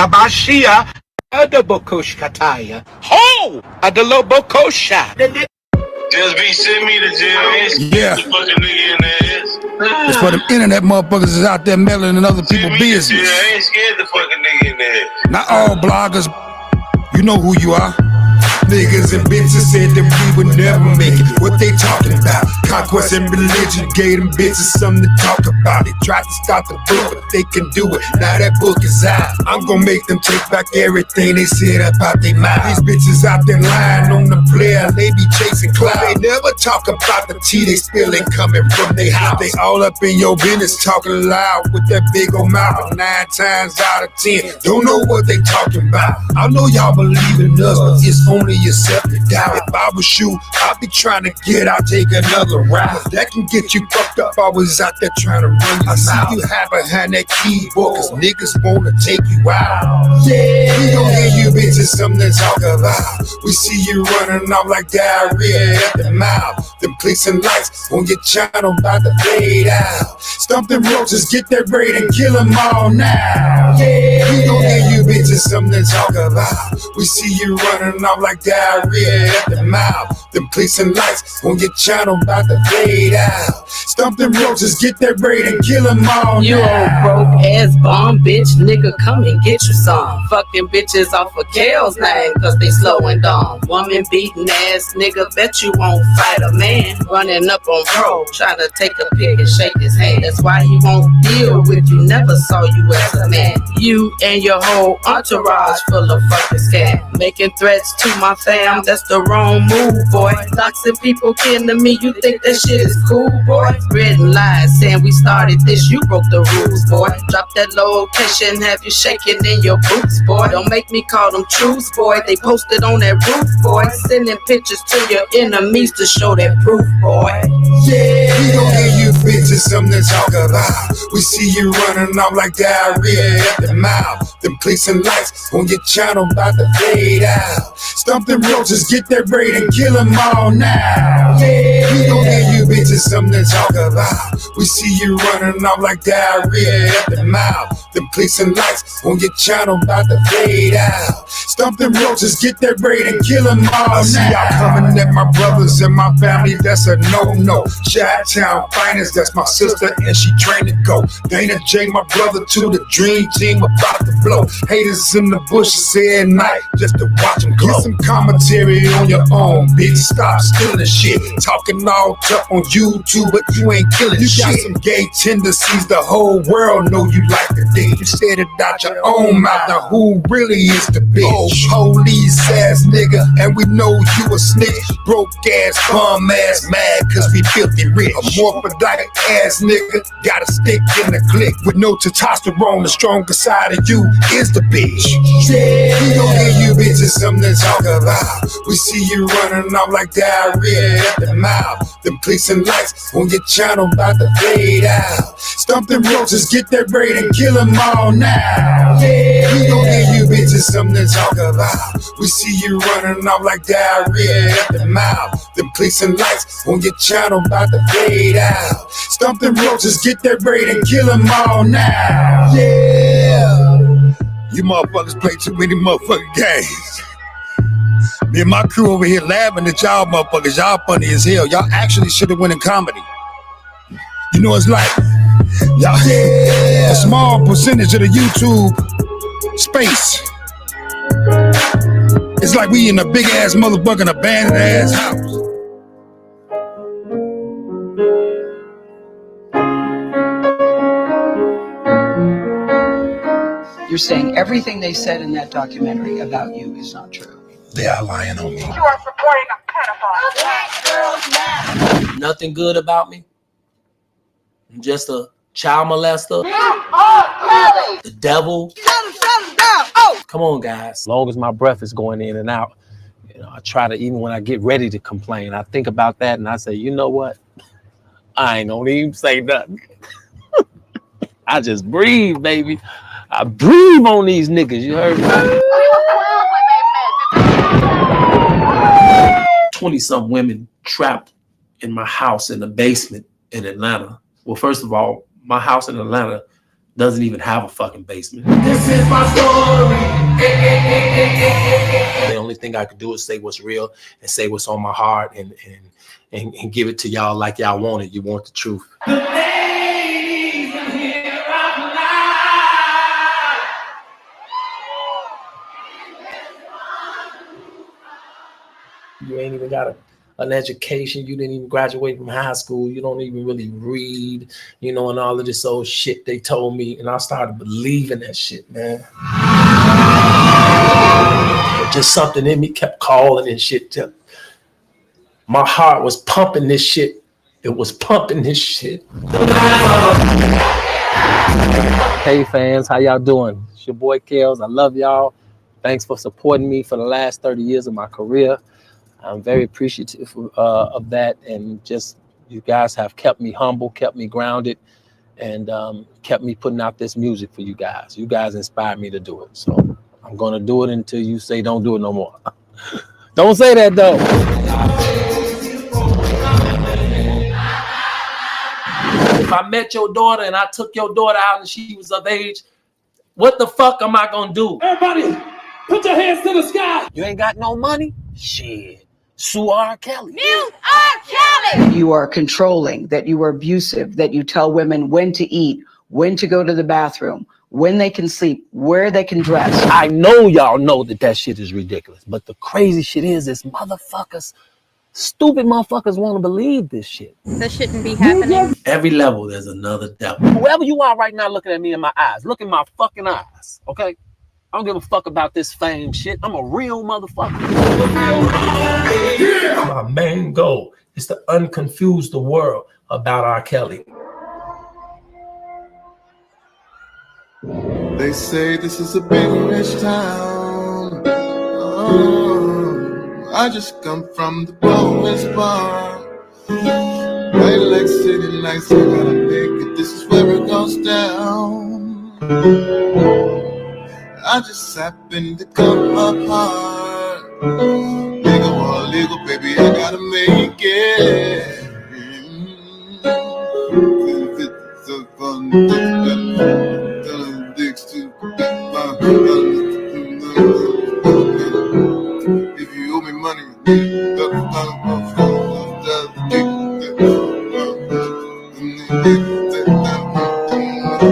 Tabashia, Adabokush Kataya. Ho! Adalobokosha. Just be send me to jail. Yeah. The fucking nigga in the ass. It's for them internet motherfuckers is out there meddling in other people's business. I ain't scared the fucking nigga in the ass. Not all bloggers. You know who you are. Niggas and bitches said that we would never make it. What they talking about? Conquest and religion gave them bitches something to talk about. They tried to stop the book, but they can do it. Now that book is out. I'm gonna make them take back everything they said about their mind. These bitches out there lying on the player, they be chasing clout. They never talk about the tea they spilling coming from their house. They all up in your business talking loud with that big old mouth. 9 times out of 10, don't know what they talking about. I know y'all believe in us, but it's only yourself to doubt. If I was you, I'd be trying to get out, take another route. That can get you fucked up. I was out there trying to run your mouth. You hide behind that keyboard, cause niggas wanna take you out. Yeah, we gon' give you bitches something to talk about. We see you running off like diarrhea at the mouth. Them clicks and lights on your channel about to fade out. Stump them roaches, get that braid and kill them all now. Yeah, we gon' give you bitches something to talk about. We see you running off like diarrhea at the mouth. Them clicks and lights on your channel about to fade out. Stump them roaches, get that braid and kill them all you now. old broke ass bomb bitch, nigga, come and get you some. Fucking bitches off of Kale's name, cause they slow and dumb. Woman beating ass nigga, bet you won't fight a man. Running up on pro, trying to take a pic and shake his hand. That's why he won't deal with you, never saw you as a man. You and your whole entourage full of fucking scam. Making threats to my fam, that's the wrong move, boy. Doxing people kin to me, you think that shit is cool, boy? Spreading lies, saying we started this, you broke the rules, boy. Drop that location, have you shaking in your boots, boy. Don't make me call them truths, boy. They posted on that roof, boy. Sending pictures to your enemies to show that proof, boy. Yeah, we gon' give you bitches something to talk about. We see you running off like diarrhea at the mouth. Them clicks and lights on your channel about to fade out. Stump them roaches, get that braid and kill them all now. Yeah, we gon' give you bitches something to talk about. We see you running off like diarrhea at the mouth. Them clicks and lights on your channel about to fade out. Stump them roaches, get that braid and kill them all now. I see y'all coming at my brothers and my family, that's a no-no. Chi-Town finest, that's my sister and she trained to go. DanaJay, my brother, to the dream team about to blow. Haters in the bushes every night just to watch them glow. Get some commentary on your own, bitch. Stop stealing shit. Talking all tough on YouTube, but you ain't killing shit. You got some gay tendencies, the whole world know you like to dig. You said it out your own mouth, now who really is the bitch? Police ass nigga, and we know you a snitch. Broke ass, bum ass, mad cause we filthy rich. A morphodite ass nigga, got a stick in the click. With no testosterone, the stronger side of you is the bitch. Yeah, we gon' give you bitches something to talk about. We see you running off like diarrhea at the mouth. Them clicks and lights on your channel about to fade out. Stump them roaches, get that braid and kill them all now. Yeah, we gon' give you bitches something to talk about. We see you running off like diarrhea at the mouth. Them clicks and lights on your channel about to fade out. Stump them roaches, get that braid and kill them all now. Yeah. You motherfuckers play too many motherfucking games. Me and my crew over here laughing at y'all motherfuckers. Y'all funny as hell. Y'all actually should have went in comedy. You know it's like, y'all, a small percentage of the YouTube space. It's like we in a big ass motherfucking abandoned ass house. You're saying everything they said in that documentary about you is not true. They are lying on me. You are supporting a pedophile. Nothing good about me. I'm just a child molester. The devil. Come on, guys. As long as my breath is going in and out, you know, I try to, even when I get ready to complain, I think about that and I say, you know what? I ain't gonna even say nothing. I just breathe, baby. I breathe on these niggas, you heard me? 20-some women trapped in my house in the basement in Atlanta. Well, first of all, my house in Atlanta doesn't even have a fucking basement. This is my story. The only thing I could do is say what's real and say what's on my heart and give it to y'all like y'all want it. You want the truth. The ladies are here right now. You ain't even got an education. You didn't even graduate from high school. You don't even really read, you know, and all of this old shit they told me. And I started believing that shit, man. But just something in me kept calling and shit. My heart was pumping this shit. It was pumping this shit. Hey fans, how y'all doing? It's your boy Kels. I love y'all. Thanks for supporting me for the last 30 years of my career. I'm very appreciative of that, and just you guys have kept me humble, kept me grounded, and kept me putting out this music for you guys. You guys inspired me to do it, so I'm gonna do it until you say don't do it no more. Don't say that though. If I met your daughter and I took your daughter out and she was of age, what the fuck am I gonna do? Everybody, put your hands to the sky. You ain't got no money? Shit. Sue Rkelly. Mute Rkelly! You are controlling, that you are abusive, that you tell women when to eat, when to go to the bathroom, when they can sleep, where they can dress. I know y'all know that shit is ridiculous, but the crazy shit is motherfuckers, stupid motherfuckers want to believe this shit. This shouldn't be happening. Every level, there's another devil. Whoever you are right now looking at me in my eyes, look in my fucking eyes, okay? I don't give a fuck about this fame shit. I'm a real motherfucker. Yeah. My main goal is to unconfuse the world about Rkelly. They say this is a big rich town. Oh, I just come from the lowest part. White like city lights, I gotta make it. This is where it goes down. I just happen to come apart. Legal or illegal, baby, I gotta make it. If you owe me money,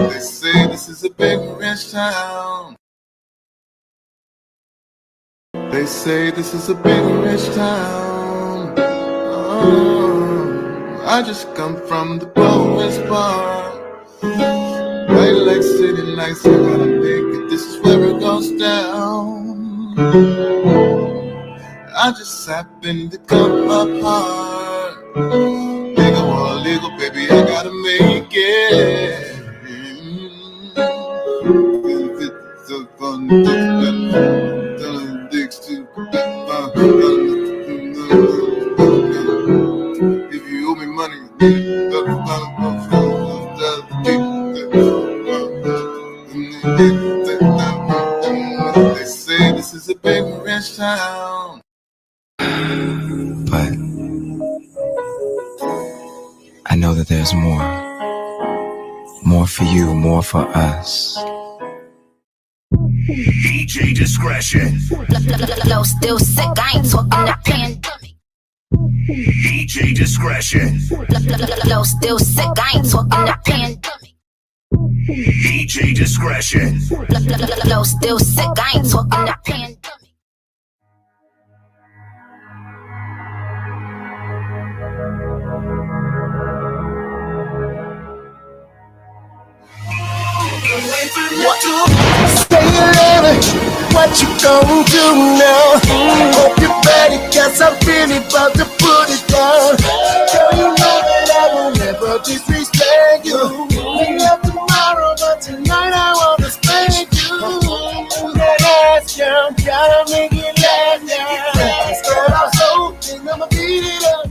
they say this is a big rich town. They say this is a big rich town. Oh, I just come from the lowest part. White like city lights, I gotta make it. This is where it goes down. I just happen to come apart. Legal or illegal, baby, I gotta make it. If you owe me money, they say this is a big rich town. But I know that there's more. More for you, more for us. DJ discretion. Flow still sick, I ain't talking the pandemic. DJ discretion. Flow still sick, I ain't talking the pandemic. DJ discretion. Flow still sick, I ain't talking the pandemic. Stay alive, what you gon' do now? Hope you're ready, cause I'm really about to put it down. Girl, you know that I will never disrespect you. We love tomorrow, but tonight I wanna spank you. That ass, girl, gotta make it last now. Girl, I'm so thin, I'ma beat it up.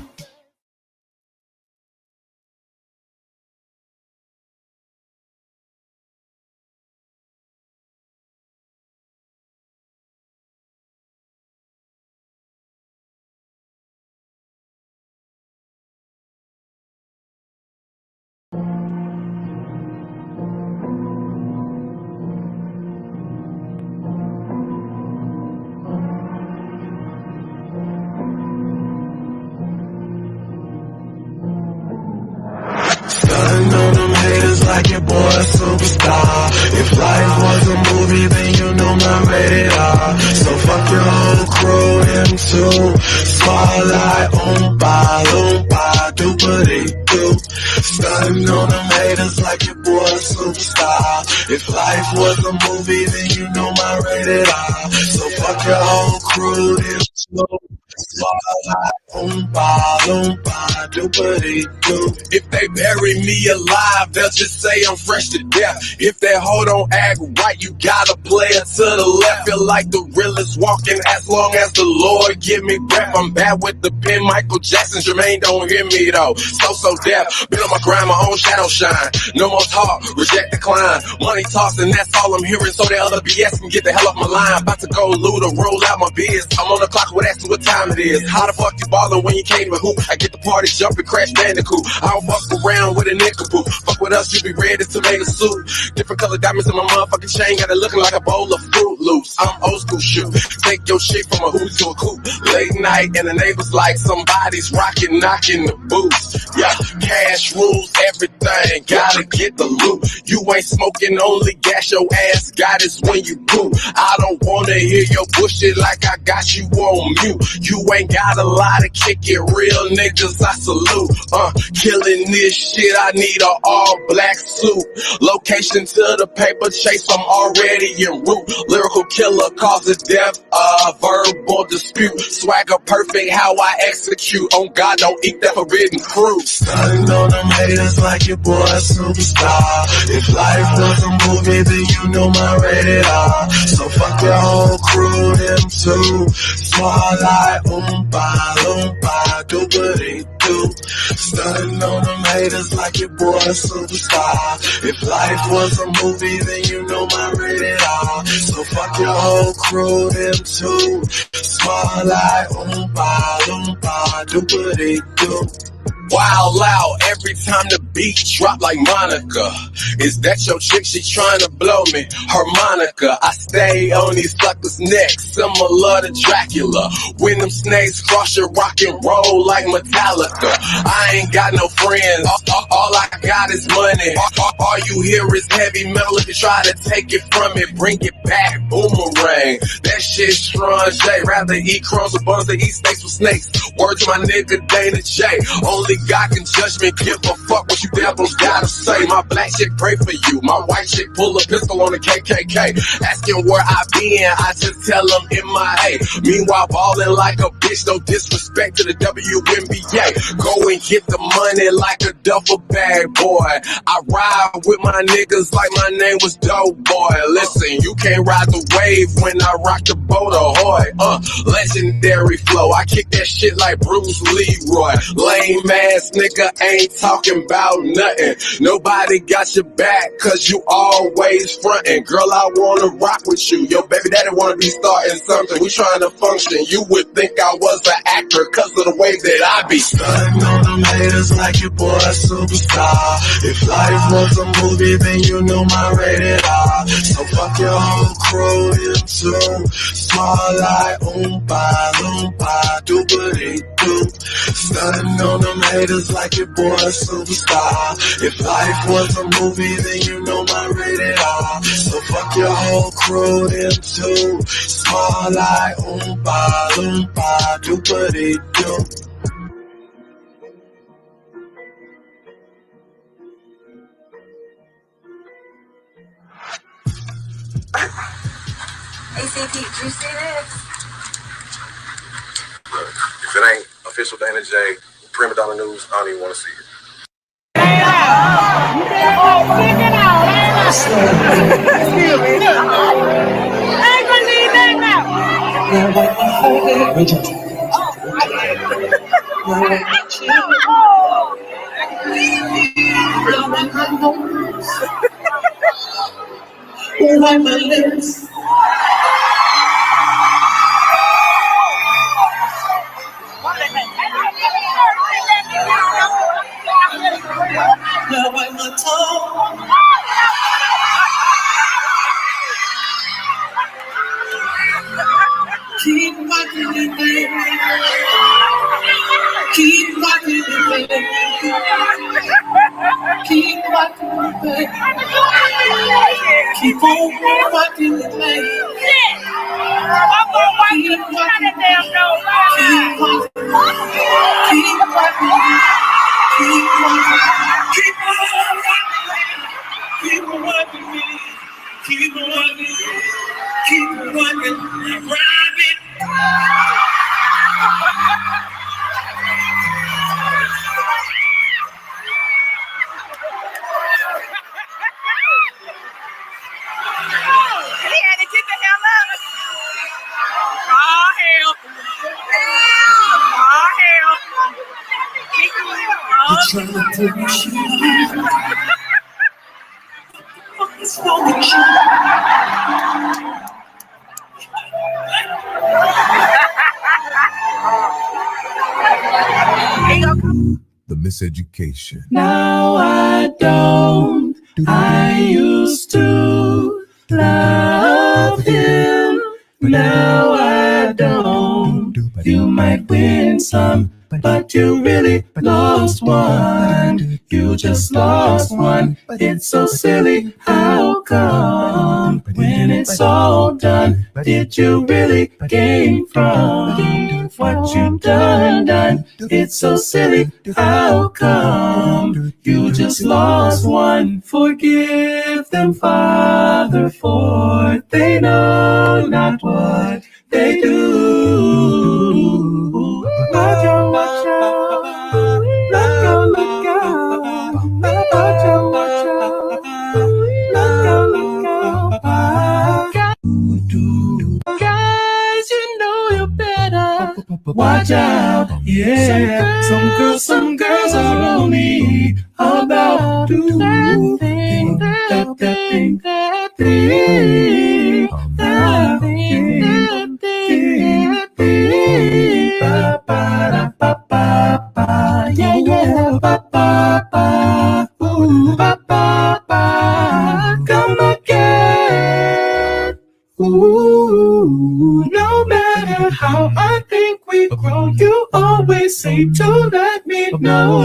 too. Spotlight on by, do what it do. Stunning on them haters like your boy a superstar. If life was a movie, then you know my rated R. So fuck your whole crew, then slow. Spotlight on by, do what it do. If they bury me alive, they'll just say I'm fresh to death. If that hoe don't act right, you gotta play it to the left. Feel like the realest walking as long as the Lord give me breath. I'm bad with the pen, Michael Jackson, Jermaine don't hear me though. So deaf, been on my grind, my own shadow shine. No more talk, reject, decline. Money talks and that's all I'm hearing, so that other BS can get the hell off my line. About to go loot or roll out my biz. I'm on the clock, what asking what time it is. How the fuck you ballin' when you can't even hoop? I get the party jumping, crash bandicoot. I don't fuck around with a nickaboo. Fuck with us, you be red as tomato soup. Different color diamonds in my motherfucking chain, got it looking like a bowl of Fruit Loops. I'm old school shit. Take your shit from a hoop to a coop. Late night and the neighbors like somebody's rocking, knocking the boots. Yeah, cash rules everything, gotta get the loot. You ain't smoking, only gas your ass, got it when you poop. I don't wanna hear your bullshit like I got you on mute. You ain't got a lot of kick it, real niggas I salute. Killing this shit, I need a all black suit. Location to the paper chase, I'm already en route. Lyrical killer causes death, verbal dispute. Swagger perfect, how I execute. On God, don't eat that forbidden fruit. Stunning on them haters like your boy a superstar. If life was a movie, then you know my rated R. So fuck your whole crew, them too. Spotlight by, do what it do. Stunning on them haters like your boy a superstar. If life was a movie, then you know my rated R. So fuck your whole crew, them too. Spotlight by, do what it do. Wild loud every time the beat drop like Monica. Is that your chick? She trying to blow me. Harmonica. I stay on these suckers' necks, similar to Dracula. When them snakes cross your rock and roll like Metallica. I ain't got no friends. All I got is money. All you hear is heavy metal. If you try to take it from me, bring it back. Boomerang. That shit strong, Jay. Rather eat crumbs with buns than eat steaks with snakes. Word to my nigga DanaJay. Only God can judge me, give a fuck what you devils gotta say. My black chick pray for you, my white chick pull a pistol on the KKK. Asking where I been, I just tell them MIA. Meanwhile ballin' like a bitch, no disrespect to the WNBA. Go and get the money like a duffel bag, boy. I ride with my niggas like my name was Dope Boy. Listen, you can't ride the wave when I rock the boat ahoy. Legendary flow, I kick that shit like Bruce Leroy. Lame ass nigga ain't talking about nothing. Nobody got your back cause you always frontin'. Girl, I wanna rock with you. Your baby daddy wanna be starting something. We trying to function. You would think I was an actor cause of the way that I be. Stunning on them haters like your boy a superstar. If life was a movie, then you know my rated R. So fuck your whole crew, him too. Spotlight by, do what it do. Stunning on them haters like your boy a superstar. If life was a movie, then you know my rated R. So fuck your whole crew, them too. Spotlight by, do what it do. ACP, did you see this? If it ain't OfficialDanaJay, Prima Donna News, I don't even want to see it. Keep watching it, baby. Keep watching it, baby. Keep watching it, baby. Keep on watching it, baby. I'm gonna watch you damn no lie. trying to push you. What's wrong with you? The miseducation. Now I don't. I used to love him. Now I don't. You might win some, but you really lost one. You just lost one. It's so silly. How come when it's all done, did you really gain from what you've done? It's so silly. How come you just lost one? Forgive them, Father, for they know not what they do. Watch out, watch out. Look out, look out. Watch out, watch out. Look out, look out. Guys, you know you're better. Watch out, yeah. Some girls are only about to that thing, that thing, that thing, that thing, that thing. Ba ba ba ba ba, yeah yeah. Ba ba ba, ooh ba ba ba. Come again, ooh. No matter how I think we grow, you always seem to let me know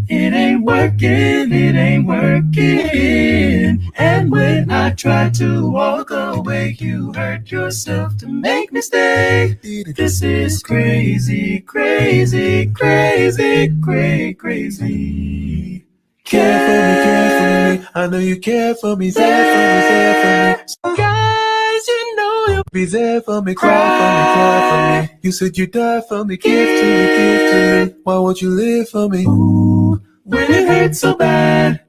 it ain't working, it ain't working. And when I try to walk away, you hurt yourself to make me stay. This is crazy, crazy, crazy, crazy, crazy. Care for me, I know you care for me, there for me. Guys, you know you'll be there for me, cry for me. You said you died for me, give to me. Why won't you live for me? Ooh, when it hurts so bad,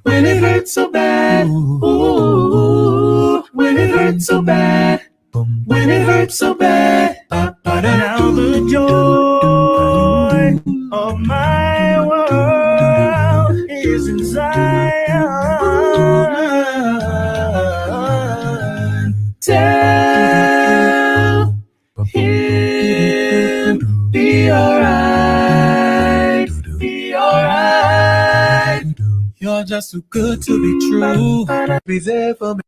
when it hurts so bad, ooh, when it hurts so bad, when it hurts so bad. Now the joy of my world is in Zion. Tell him be alright, be alright. You're just too good to be true. Be there for me.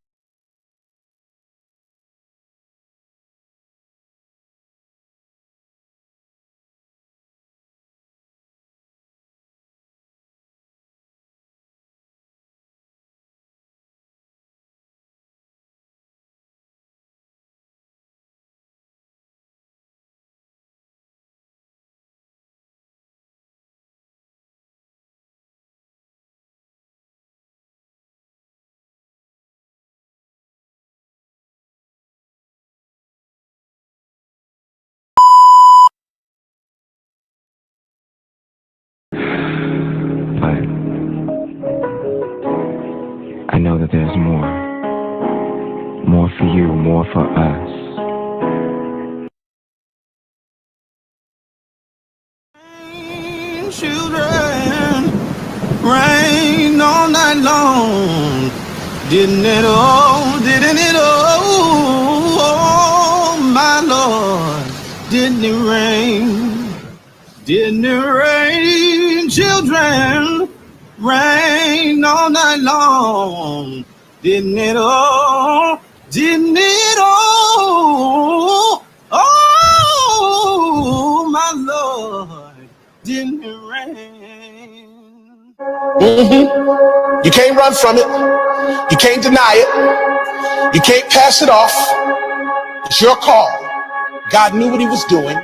I know that there's more for you, more for us. Children, rain all night long. Didn't it all, oh my Lord. Didn't it rain? Didn't it rain, children? Rain all night long. Didn't it all? Didn't it all? Oh, my Lord. Didn't it rain? You can't run from it. You can't deny it. You can't pass it off. It's your call. God knew what he was doing.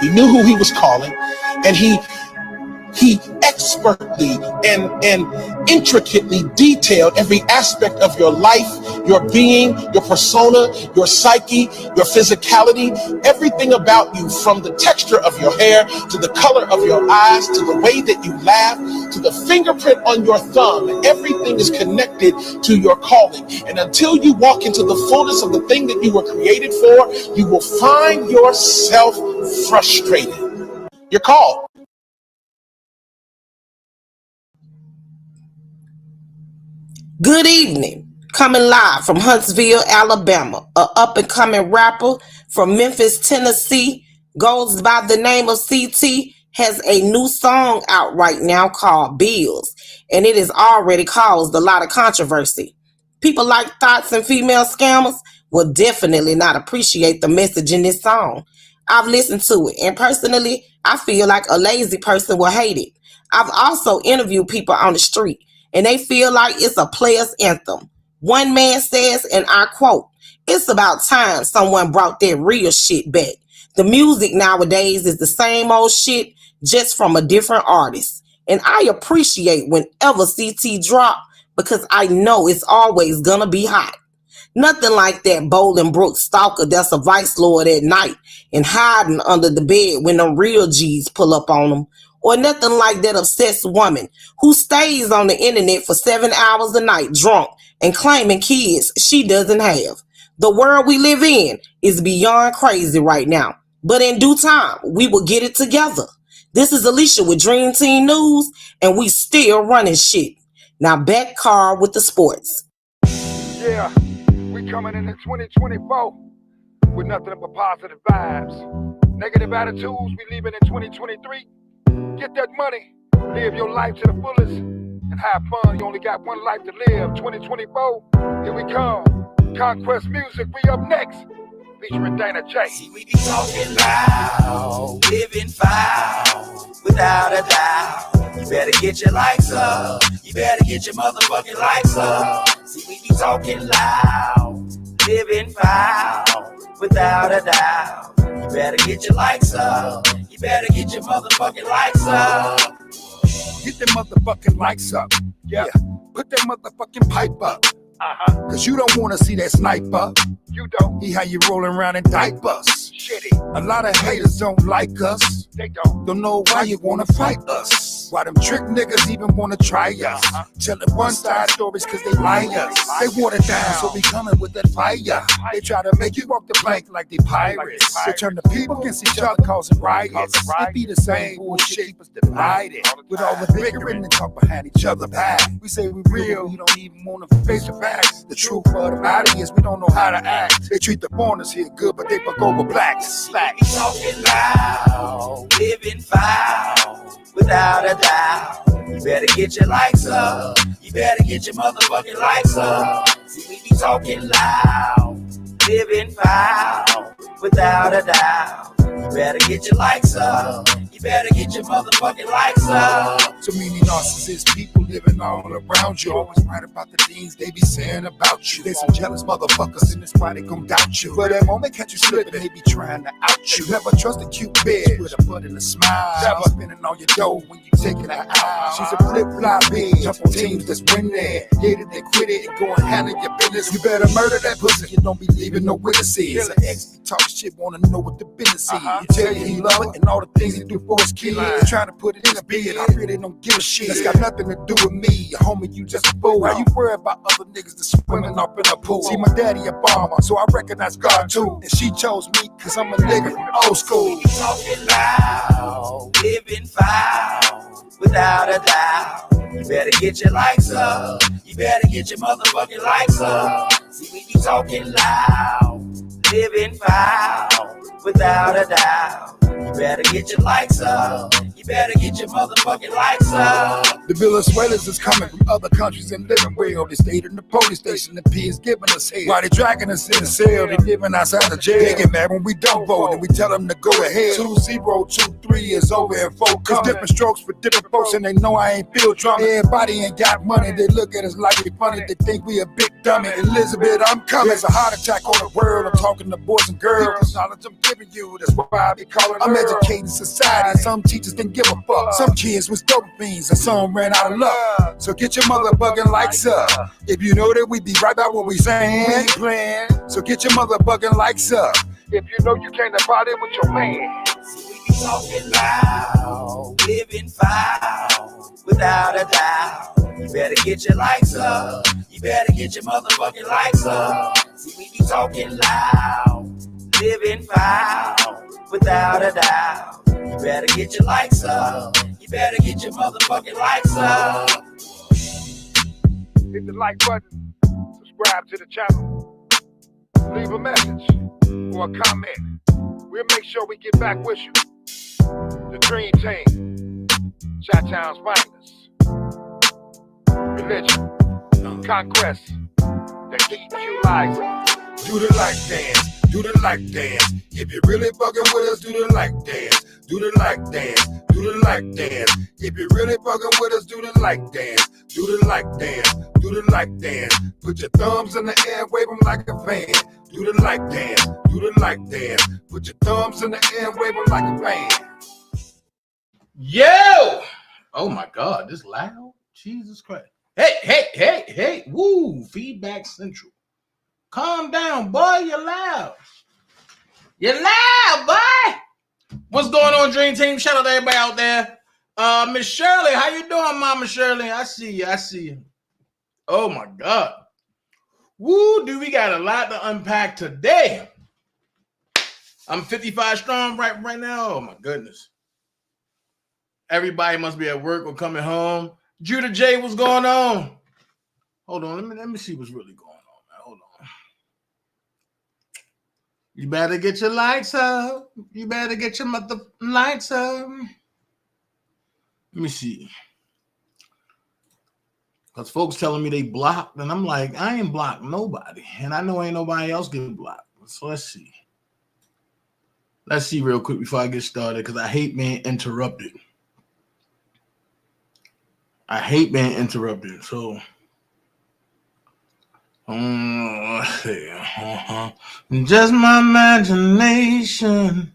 He knew who he was calling. And he expertly and intricately detailed every aspect of your life, your being, your persona, your psyche, your physicality, everything about you, from the texture of your hair to the color of your eyes to the way that you laugh to the fingerprint on your thumb, everything is connected to your calling. And until you walk into the fullness of the thing that you were created for, you will find yourself frustrated. You're called. Good evening. Coming live from Huntsville, Alabama, a up-and-coming rapper from Memphis, Tennessee, goes by the name of CT, has a new song out right now called Bills, and it has already caused a lot of controversy. People like thoughts and female scammers will definitely not appreciate the message in this song. I've listened to it, and personally, I feel like a lazy person will hate it. I've also interviewed people on the street, and they feel like it's a player's anthem. One man says, and I quote, "It's about time someone brought that real shit back. The music nowadays is the same old shit, just from a different artist." And I appreciate whenever CT drop, because I know it's always gonna be hot. Nothing like that Bolingbrook stalker that's a vice lord at night and hiding under the bed when them real G's pull up on them. Or nothing like that obsessed woman who stays on the internet for 7 hours a night drunk and claiming kids she doesn't have. The world we live in is beyond crazy right now. But in due time, we will get it together. This is Alicia with Dream Team News, and we still running shit. Now back Carl with the sports. Yeah, we coming into 2024 with nothing but positive vibes. Negative attitudes, we leaving in 2023. Get that money, live your life to the fullest, and have fun. You only got one life to live. 2024, here we come. Conquest Music, we up next. Featuring DanaJay. See, we be talking loud, living foul, without a doubt. You better get your likes up. You better get your motherfucking likes up. See, we be talking loud, living foul, without a doubt. You better get your likes up. You better get your motherfucking likes up. Get them motherfucking likes up. Yeah. Put that motherfucking pipe up. Cause you don't wanna see that sniper. You don't. He how you rolling around in diapers. Shitty. A lot of haters don't like us. They don't. Don't know why you wanna fight us. Why them trick niggas even wanna try us. Telling one-side stories cause they like us. They want it down, so we coming with that fire. They try to make you walk the plank like they pirates. They turn the people against each other causing riots. It be the same bullshit, keep us divided. With all the bickering and talk behind each other back. We say we real, we don't even wanna face the facts. The truth of the matter is we don't know how to act. They treat the foreigners here good, but they fuck over blacks. We be talking loud, living foul, without a doubt. You better get your likes up. You better get your motherfucking likes up. See, we be talking loud, living foul, without a doubt. You better get your likes up. You better get your motherfucking likes up. So many narcissist people living all around you. Always right about the things they be saying about you. There's some jealous motherfuckers, and that's why they gon' doubt you. For that moment catch you slipping, they be trying to out you. Never trust a cute bitch with a butt and a smile. Never spending all your dough when you taking her out. She's a flip-flop bitch, jump on teams that's winning. Hit it, then quit it, and go and handle your business. You better murder that pussy, you don't be leaving no witnesses. An ex be talking shit, wanna know what the business is. He tell you he love it, and all the things he do for his kids. Trying to put it in a bed, I really don't give a shit. It's got nothing to do with me, homie, you just a fool. Why you worry about other niggas that's swimming up in a pool? See, my daddy a bomber, so I recognize God too. And she chose me, cause I'm a nigga from old school. We be talking loud, living foul, without a doubt. You better get your likes up. You better get your motherfucking likes up. See, we be talking loud, living foul, without a doubt. You better get your likes up. You better get your motherfucking likes up. The Venezuelans is coming from other countries and living well. They stayed in the police station, the P is giving us hell. While they dragging us in the cell, they living outside the jail. They get mad when we don't vote, and we tell them to go ahead. 2023 is over and 4 coming. It's different strokes for different folks, and they know I ain't feel drunk. Everybody ain't got money, they look at us like we funny. They think we a big dummy. Elizabeth, I'm coming. There's a heart attack on the world. I'm talking to boys and girls. Knowledge I'm giving you, that's why I be calling. I'm educating society. Some teachers didn't give a fuck. Some kids was dope fiends, and some ran out of luck. So get your motherfucking likes up. If you know that we be right about what we saying, we ain't playing. So get your motherfucking likes up. If you know you can't party with your man. Talking loud, living foul, without a doubt. You better get your likes up. You better get your motherfucking likes up. See, we be talking loud, living foul, without a doubt. You better get your likes up. You better get your motherfucking likes up. Hit the like button, subscribe to the channel, leave a message or a comment. We'll make sure we get back with you. The Dream Team, Chi-Town's finest. Religion, conquest, the equalizer. Do the like dance, do the like dance. If you really fucking with us, do the like dance. Do the like dance, do the like dance. If you really fucking with us, do the like dance. Do the like dance, do the like dance. Put your thumbs in the air, wave them like a fan. Do the like dance, do the like dance. Put your thumbs in the air, wave them like a fan. Yo! Oh my God, this loud? Jesus Christ. Hey, woo, feedback central. Calm down, boy, you're loud. You're loud, boy. What's going on, Dream Team? Shout out to everybody out there. Miss Shirley, how you doing, Mama Shirley? I see you. Oh my God. Woo, dude, we got a lot to unpack today. I'm 55 strong right now. Oh my goodness. Everybody must be at work or coming home. Judah J, what's going on? Hold on, let me see what's really going on, man. Hold on. You better get your lights up. You better get your mother lights up. Let me see. Because folks telling me they blocked, and I'm like, I ain't blocked nobody. And I know ain't nobody else getting blocked. So let's see. Let's see real quick before I get started, because I hate being interrupted. I hate being interrupted. So, just my imagination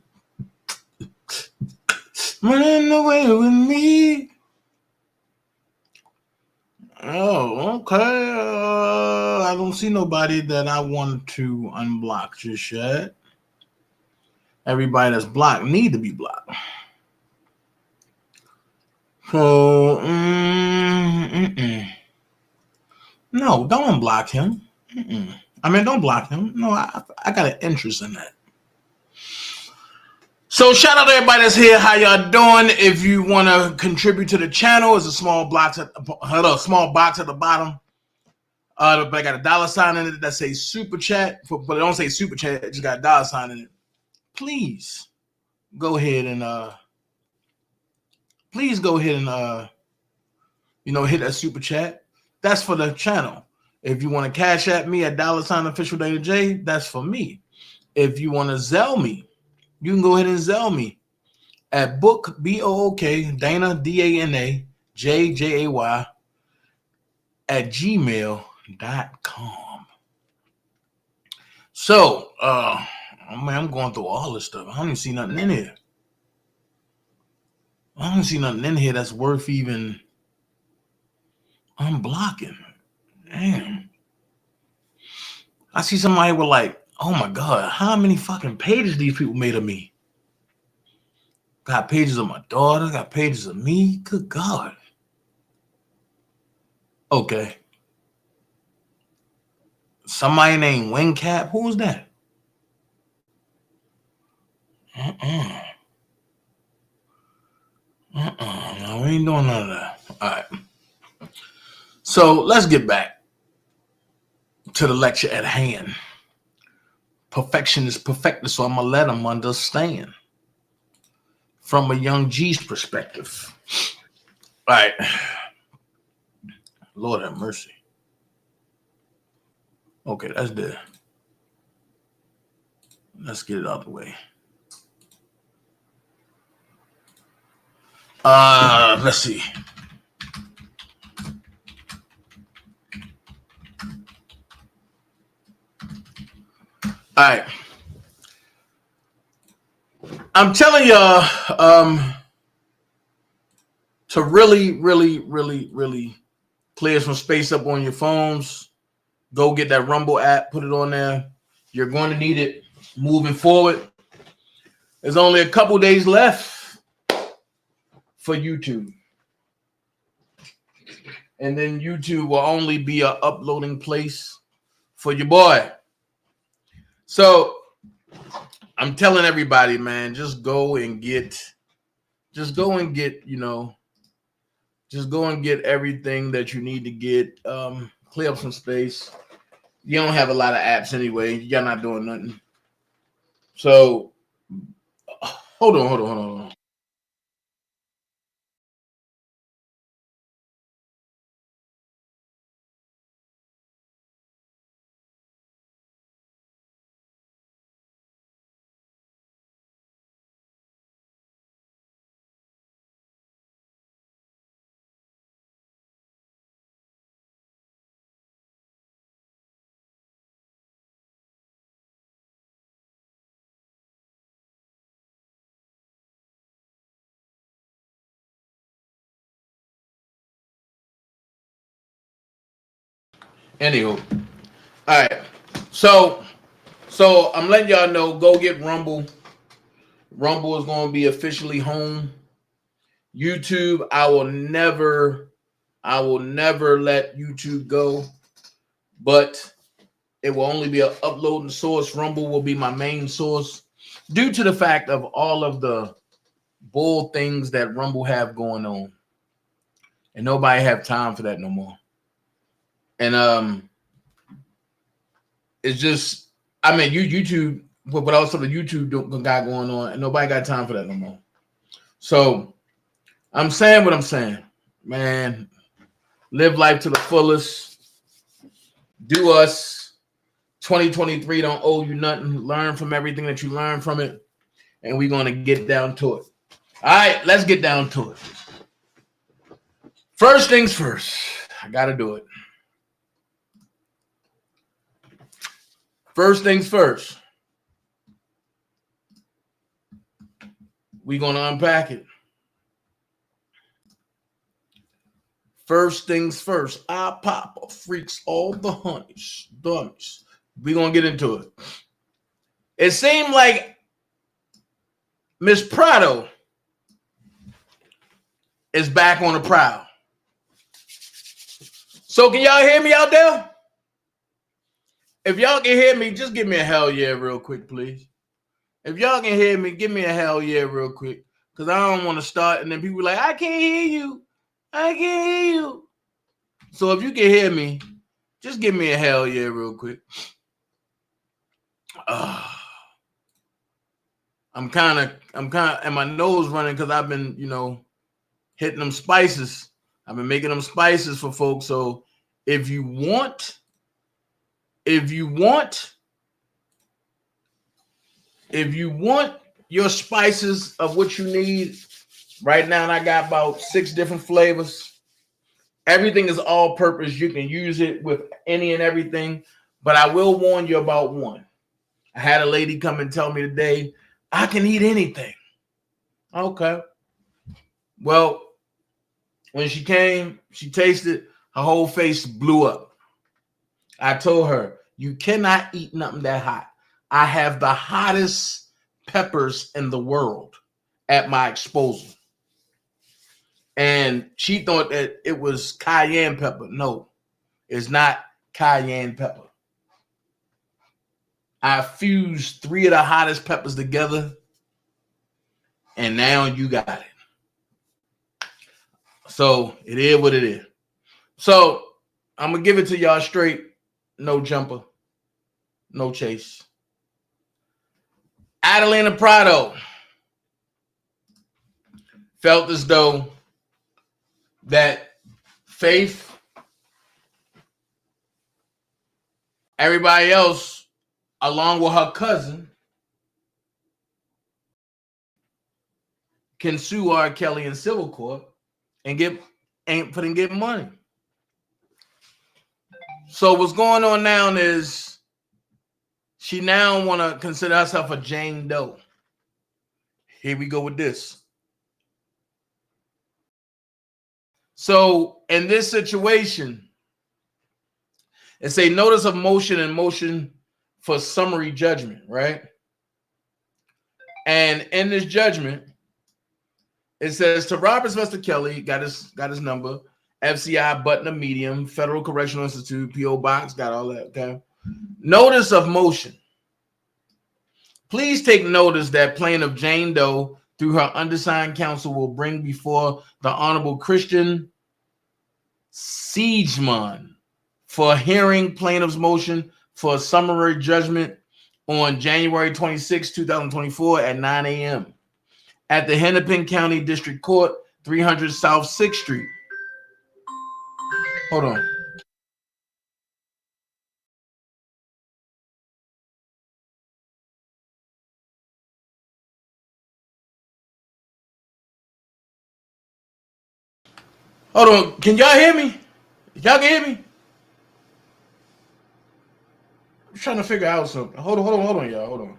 running away with me. Oh, okay. I don't see nobody that I want to unblock just yet. Everybody that's blocked need to be blocked. So, no, don't unblock him. I mean, don't block him. No, I got an interest in that. So shout out to everybody that's here. How y'all doing? If you want to contribute to the channel, it's a small box at the bottom. But I got a $sign in it that says super chat, but it don't say super chat. It just got a $sign in it. Please go ahead and hit that super chat. That's for the channel. If you want to cash at me at $OfficialDanaJay, that's for me. If you want to Zelle me, you can go ahead and Zelle me at book BOOK Dana DANA JJAY at gmail.com. So I'm going through all this stuff. I don't even see nothing in here. I don't see nothing in here that's worth even unblocking. Damn. I see somebody with like, oh my God, how many fucking pages these people made of me? Got pages of my daughter, got pages of me. Good God. Okay. Somebody named Wingcap. Who was that? No, we ain't doing none of that. All right. So let's get back to the lecture at hand. Perfection is perfected, so I'm going to let them understand from a young G's perspective. All right. Lord have mercy. Okay, that's there. Let's get it out of the way. Let's see. All right. I'm telling y'all to really clear some space up on your phones. Go get that Rumble app, put it on there. You're going to need it moving forward. There's only a couple days left for YouTube. And then YouTube will only be an uploading place for your boy. So I'm telling everybody, man, just go and get, just go and get everything that you need to get. Clear up some space. You don't have a lot of apps anyway. You're not doing nothing. So hold on. Anywho, all right. So I'm letting y'all know. Go get Rumble. Rumble is going to be officially home. YouTube, I will never let YouTube go, but it will only be an uploading source. Rumble will be my main source due to the fact of all of the bull things that Rumble have going on, and nobody have time for that no more. And it's just, I mean, YouTube, but also the YouTube got going on, and nobody got time for that no more. So I'm saying what I'm saying, man. Live life to the fullest. Do us. 2023 don't owe you nothing. Learn from everything that you learn from it, and we're going to get down to it. All right, let's get down to it. First things first. I got to do it. First things first. We're going to unpack it. First things first. I pop freaks all the honeys, dummies. We're going to get into it. It seemed like Miss Prado is back on the prowl. So can y'all hear me out there? If y'all can hear me, just give me a hell yeah real quick, please. If y'all can hear me, give me a hell yeah real quick. Because I don't want to start and then people are like, I can't hear you. I can't hear you. So if you can hear me, just give me a hell yeah real quick. I'm kind of, and my nose running because I've been, hitting them spices. I've been making them spices for folks. So if you want your spices of what you need right now, and I got about 6 different flavors. Everything is all purpose. You can use it with any and everything, but I will warn you about one. I had a lady come and tell me today, I can eat anything. Okay. Well, when she came, she tasted, her whole face blew up. I told her, you cannot eat nothing that hot. I have the hottest peppers in the world at my disposal. And she thought that it was cayenne pepper. No, it's not cayenne pepper. I fused 3 of the hottest peppers together, and now you got it. So it is what it is. So I'm going to give it to y'all straight. No jumper. No chase. Adelina Prado felt as though that Faith, everybody else, along with her cousin, can sue Rkelly in civil court and get money. So what's going on now is She now want to consider herself a Jane Doe. Here we go with this. So in this situation, it's a notice of motion and motion for summary judgment, right? And in this judgment, it says to Robert Sylvester Kelly, got his number, FCI button of medium, Federal Correctional Institute, PO Box, got all that. Okay. Notice of motion. Please take notice that plaintiff Jane Doe, through her undersigned counsel, will bring before the Honorable Christian Siegeman for hearing plaintiff's motion for summary judgment on January 26, 2024 at 9 a.m. at the Hennepin County District Court, 300 South 6th Street. Hold on. Hold on. Can y'all hear me? Y'all can hear me? I'm trying to figure out something. Hold on, y'all. Hold on.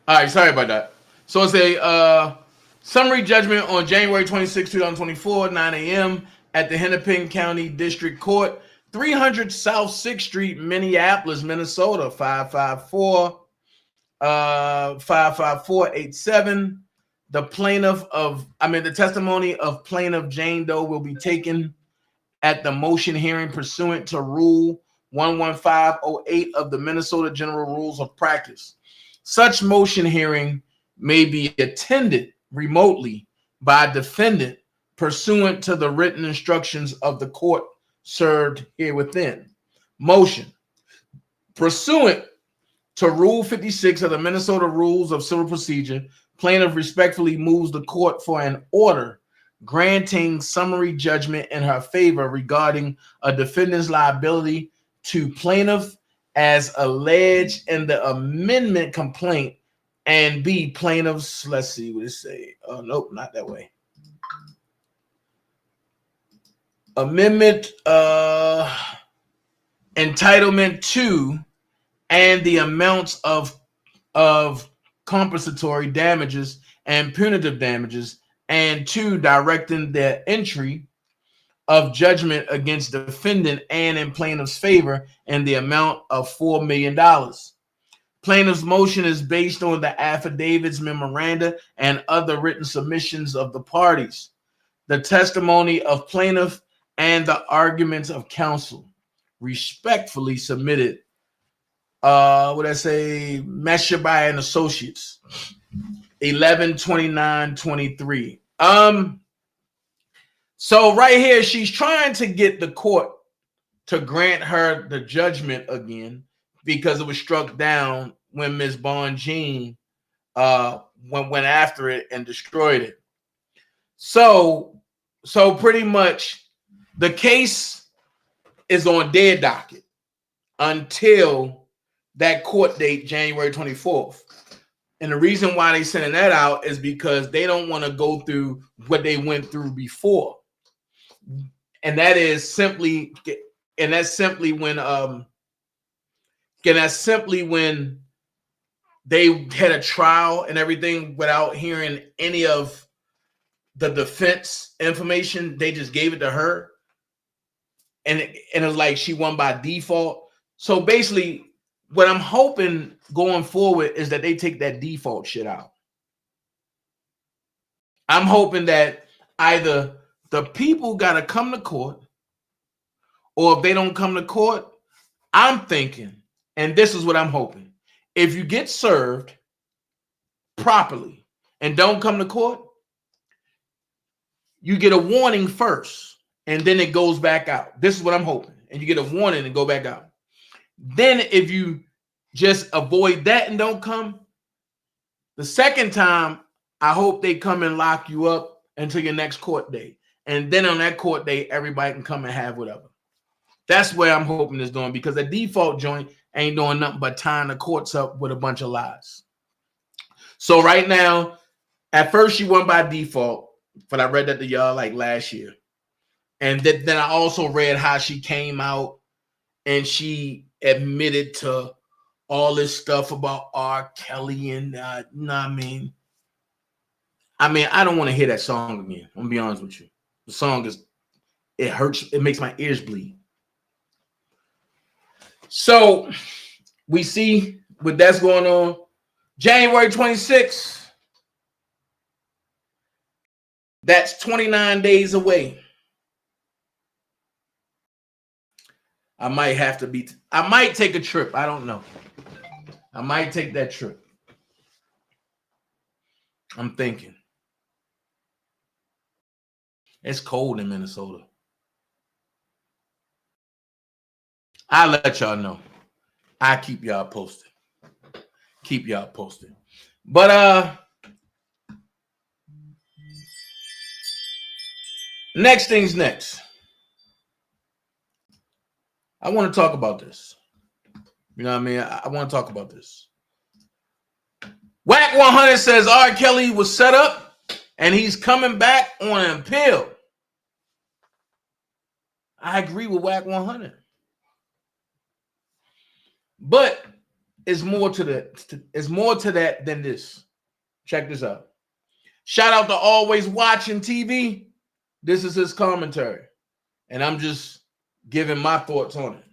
All right, sorry about that. So it's a summary judgment on January 26, 2024, 9 a.m. at the Hennepin County District Court, 300 South 6th Street, Minneapolis, Minnesota, 55487. The testimony of plaintiff Jane Doe will be taken at the motion hearing pursuant to Rule 11508 of the Minnesota General Rules of Practice. Such motion hearing may be attended remotely by a defendant pursuant to the written instructions of the court served here within. Motion. Pursuant to Rule 56 of the Minnesota Rules of Civil Procedure, plaintiff respectfully moves the court for an order granting summary judgment in her favor regarding a defendant's liability to plaintiff as alleged in the amendment complaint, and B, plaintiffs, let's see what it say. Oh, nope, not that way. Amendment entitlement to and the amounts of compensatory damages and punitive damages, and 2, directing the entry of judgment against defendant and in plaintiff's favor in the amount of $4 million. Plaintiff's motion is based on the affidavits, memoranda, and other written submissions of the parties, the testimony of plaintiff, and the arguments of counsel. Respectfully submitted. Meshabai and Associates, 11/29/23. So right here, she's trying to get the court to grant her the judgment again because it was struck down when Ms. Bonjean went after it and destroyed it. So pretty much the case is on their docket until that court date, January 24th. And the reason why they sending that out is because they don't want to go through what they went through before. And that's simply when they had a trial and everything without hearing any of the defense information. They just gave it to her, and it was like she won by default. So basically, what I'm hoping going forward is that they take that default shit out. I'm hoping that either the people got to come to court, or if they don't come to court, I'm thinking, and this is what I'm hoping. If you get served properly and don't come to court, you get a warning first and then it goes back out. This is what I'm hoping. And you get a warning and go back out. Then if you just avoid that and don't come, the second time, I hope they come and lock you up until your next court date. And then on that court date, everybody can come and have whatever. That's where I'm hoping it's doing, because the default joint ain't doing nothing but tying the courts up with a bunch of lies. So right now, at first she won by default, but I read that to y'all like last year. And then I also read how she came out and she admitted to all this stuff about Rkelly and I mean, I don't want to hear that song again. I'm gonna be honest with you. The song it hurts. It makes my ears bleed. So we see what that's going on. January 26th. That's 29 days away. I might take a trip. I don't know. I might take that trip. I'm thinking. It's cold in Minnesota. I'll let y'all know. I'll keep y'all posted. But next thing's next. I want to talk about this. You know what I mean? I want to talk about this. WACK100 says Rkelly was set up and he's coming back on an appeal. I agree with WACK100. But it's more to that than this. Check this out. Shout out to Always Watching TV. This is his commentary. And I'm just giving my thoughts on it.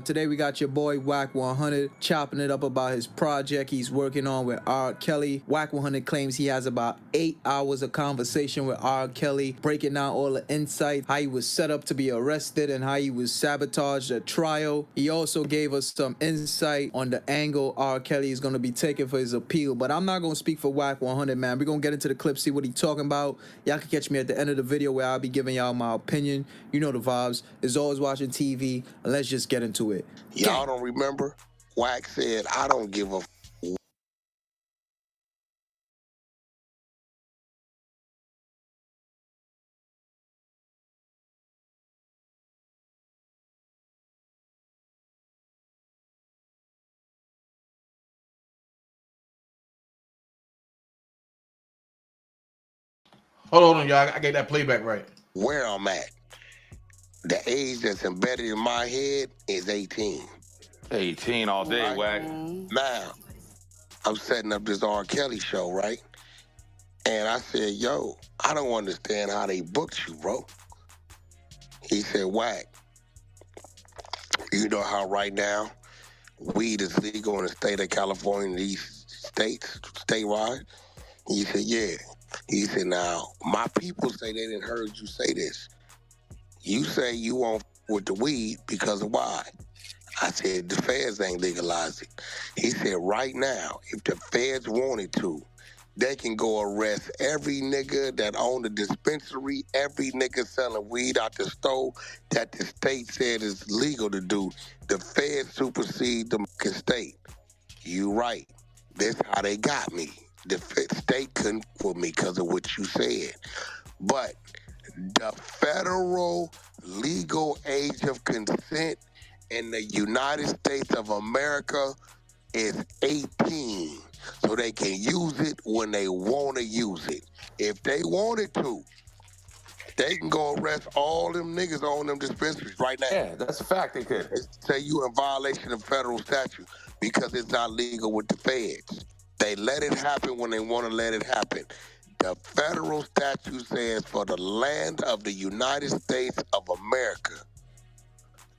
Today we got your boy WACK100 chopping it up about his project he's working on with Rkelly. WACK100 claims he has about 8 hours of conversation with Rkelly, breaking down all the insight, how he was set up to be arrested and how he was sabotaged at trial. He also gave us some insight on the angle Rkelly is going to be taking for his appeal. But I'm not going to speak for WACK100, man. We're going to get into the clip, see what he's talking about. Y'all can catch me at the end of the video where I'll be giving y'all my opinion. You know the vibes. It's Always Watching TV. And let's just get into it. Y'all don't remember? Wack said, I don't give a Hold on, y'all. I get that playback right. Where I'm at. The age that's embedded in my head is 18. 18 all day, right? Wack. Now, I'm setting up this Rkelly show, right? And I said, yo, I don't understand how they booked you, bro. He said, Wack, you know how right now weed is legal in the state of California, these states, statewide? He said, yeah. He said, now, my people say they didn't heard you say this. You say you won't with the weed because of why? I said, the feds ain't legalized it. He said, right now, if the feds wanted to, they can go arrest every nigga that owned a dispensary, every nigga selling weed out the store that the state said is legal to do. The feds supersede the state. You right. That's how they got me. The state couldn't for me because of what you said. But the federal legal age of consent in the United States of America is 18. So they can use it when they want to use it. If they wanted to, they can go arrest all them niggas on them dispensaries right now. Yeah, that's a fact, they could. Say you in violation of federal statute because it's not legal with the feds. They let it happen when they want to let it happen. The federal statute says for the land of the United States of America,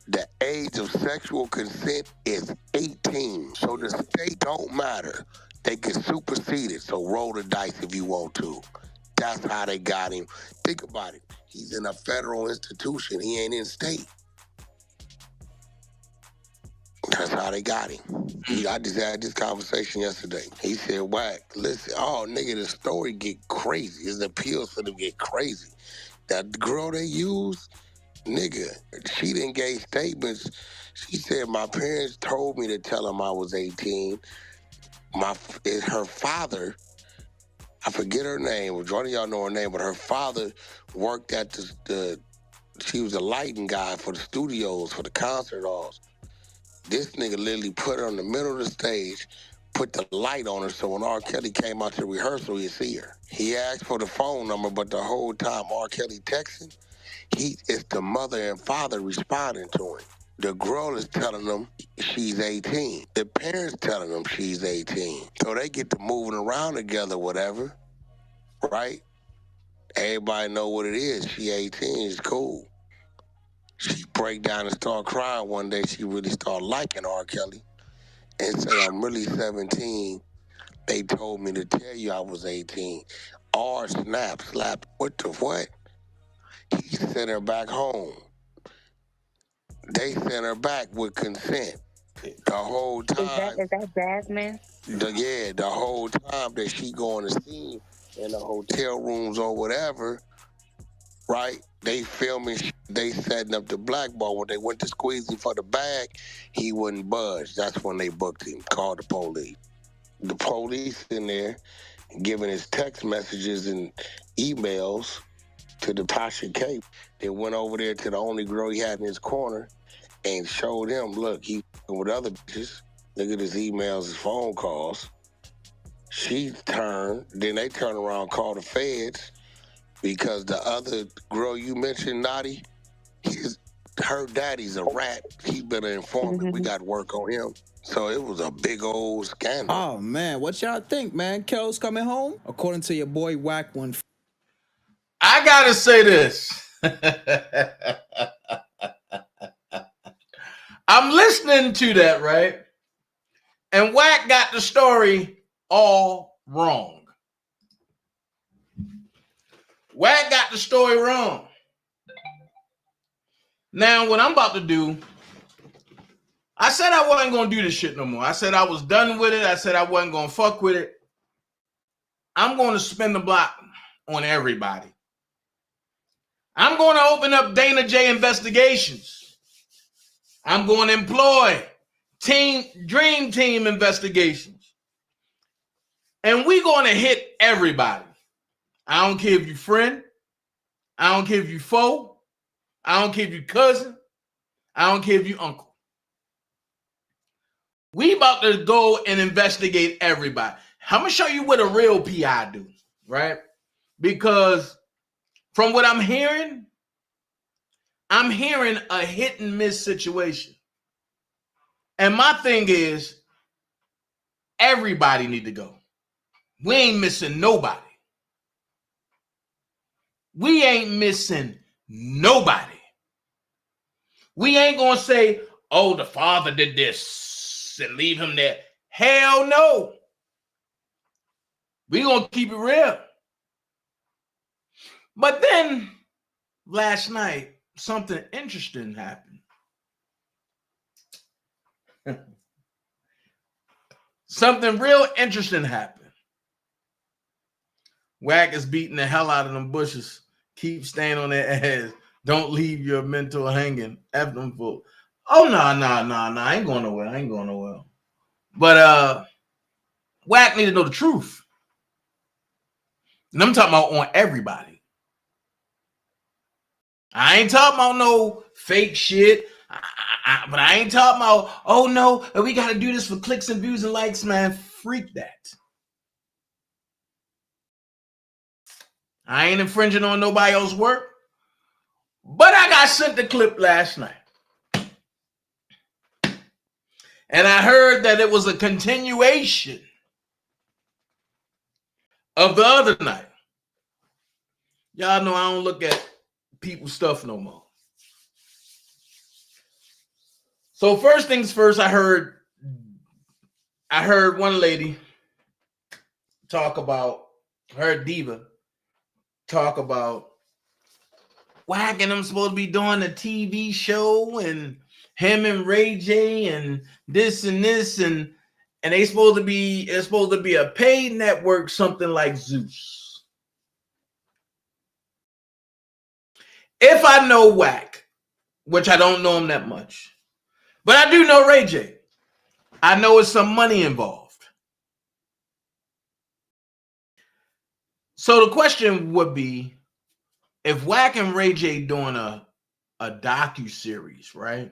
the age of sexual consent is 18. So the state don't matter. They can supersede it. So roll the dice if you want to. That's how they got him. Think about it. He's in a federal institution. He ain't in state. That's how they got him. I just had this conversation yesterday. He said, Wack, listen, oh, nigga, the story get crazy. His appeals for them get crazy. That girl they used, nigga, she didn't give statements. She said, my parents told me to tell them I was 18. Her father, I forget her name. Majority of y'all know her name, but her father worked at she was a lighting guy for the studios, for the concert halls. This nigga literally put her in the middle of the stage, put the light on her, so when R. Kelly came out to rehearsal, he'd see her. He asked for the phone number, but the whole time R. Kelly texting, it's the mother and father responding to him. The girl is telling them she's 18. The parents telling them she's 18. So they get to moving around together, whatever, right? Everybody know what it is. She 18, it's cool. She break down and start crying one day. She really start liking R. Kelly and say, I'm really 17. They told me to tell you I was 18. R slapped. What the what? He sent her back home. They sent her back with consent. The whole time. Is that Jasmine? The whole time that she going to see in the hotel rooms or whatever, right? They filming, they setting up the blackball. When they went to squeeze him for the bag, he wouldn't budge. That's when they booked him, called the police. The police in there giving his text messages and emails to the Tasha K. They went over there to the only girl he had in his corner and showed him, look, he with other bitches. Look at his emails, his phone calls. She turned, then they turn around and call the feds because the other girl you mentioned, Naughty, her daddy's a rat. He been an informant. We got to work on him. So it was a big old scandal. Oh, man. What y'all think, man? Kel's coming home? According to your boy Wack100. I got to say this. I'm listening to that, right? And Wack got the story all wrong. Wack got the story wrong. Now, what I'm about to do, I said I wasn't going to do this shit no more. I said I was done with it. I said I wasn't going to fuck with it. I'm going to spin the block on everybody. I'm going to open up DanaJay investigations. I'm going to employ Dream Team investigations. And we're going to hit everybody. I don't care if you friend. I don't care if you foe. I don't care if you cousin. I don't care if you uncle. We about to go and investigate everybody. I'm going to show you what a real PI do, right? Because from what I'm hearing a hit and miss situation. And my thing is, everybody need to go. We ain't missing nobody. We ain't missing nobody. We ain't going to say, oh, the father did this and leave him there. Hell no. We going to keep it real. But then last night, something interesting happened. Something real interesting happened. Wack is beating the hell out of them bushes. Keep staying on their ass. Don't leave your mental hanging. F them fool. Oh, no. I ain't going nowhere. But Wack need to know the truth. And I'm talking about on everybody. I ain't talking about no fake shit. But I ain't talking about, oh no, we got to do this for clicks and views and likes, man. Freak that. I ain't infringing on nobody else's work. But I got sent the clip last night. And I heard that it was a continuation of the other night. Y'all know I don't look at people's stuff no more. So first things first, I heard one lady talk about, her diva talk about Wack and them supposed to be doing a TV show and him and Ray J and this and they supposed to be, it's supposed to be a paid network, something like Zeus. If I know Wack, which I don't know him that much, but I do know Ray J, I know it's some money involved. So the question would be, if Wack and Ray J doing a docu-series, right?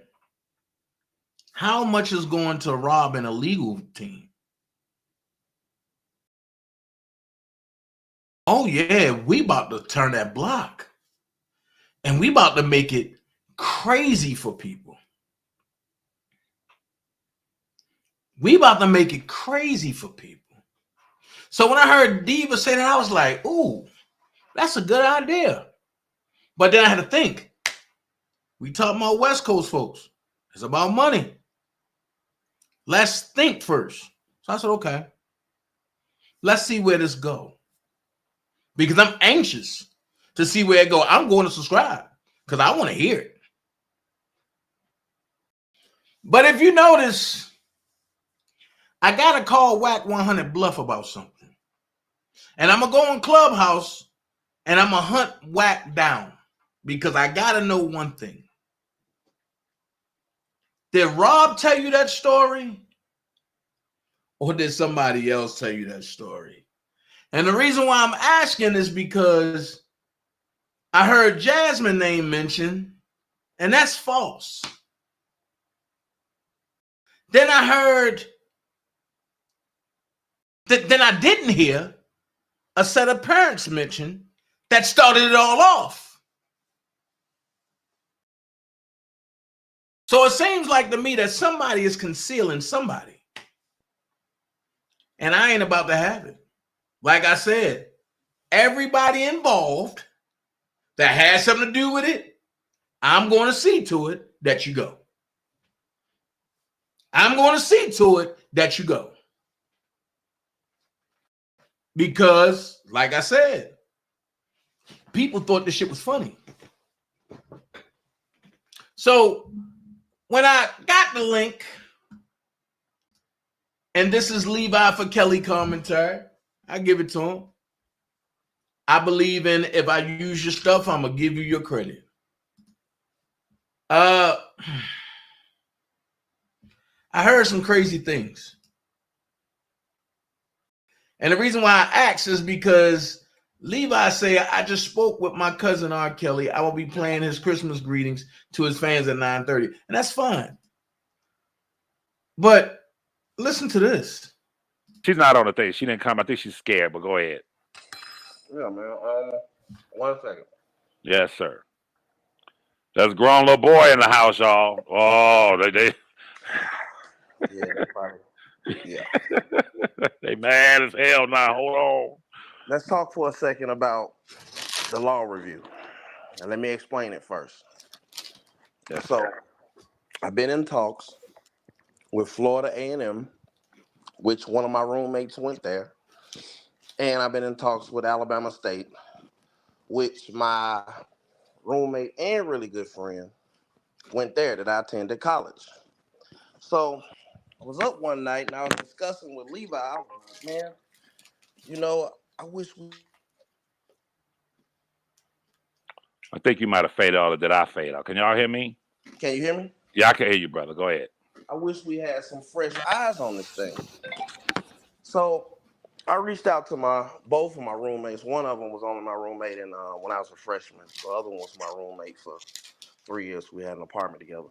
How much is going to rob an illegal team? Oh yeah, we about to turn that block. And we about to make it crazy for people. We about to make it crazy for people. So when I heard Diva say that, I was like, ooh, that's a good idea. But then I had to think. We talking about West Coast folks. It's about money. Let's think first. So I said, okay. Let's see where this go. Because I'm anxious to see where it go. I'm going to subscribe because I want to hear it. But if you notice, I got to call WACK100 bluff about something. And I'm going to go on Clubhouse and I'm going to hunt Wack down because I got to know one thing. Did Rob tell you that story? Or did somebody else tell you that story? And the reason why I'm asking is because I heard Jasmine's name mentioned, and that's false. Then I heard, then I didn't hear a set of parents mentioned that started it all off. So it seems like to me that somebody is concealing somebody. And I ain't about to have it. Like I said, everybody involved that has something to do with it, I'm going to see to it that you go. I'm going to see to it that you go. Because, like I said, people thought this shit was funny. So when I got the link, and this is Levi for Kelly commentary, I give it to him. I believe in if I use your stuff, I'm going to give you your credit. I heard some crazy things. And the reason why I asked is because Levi say, I just spoke with my cousin Rkelly. I will be playing his Christmas greetings to his fans at 9:30. And that's fine. But listen to this. She's not on the thing. She didn't come. I think she's scared, but go ahead. Yeah, man. 1 second. Yes, sir. There's a grown little boy in the house, y'all. Oh, they Yeah, that's probably. Yeah. they mad as hell now. Hold on. Let's talk for a second about the law review. And let me explain it first. Yes, so, sir. I've been in talks with Florida A&M, which one of my roommates went there. And I've been in talks with Alabama State, which my roommate and really good friend went there that I attended college. So I was up one night and I was discussing with Levi. I was like, man, you know, I wish we. I think you might have faded out, or did I fade out? Can y'all hear me? Can you hear me? Yeah, I can hear you, brother. Go ahead. I wish we had some fresh eyes on this thing. So I reached out to both of my roommates. One of them was only my roommate when I was a freshman. The other one was my roommate for 3 years. We had an apartment together.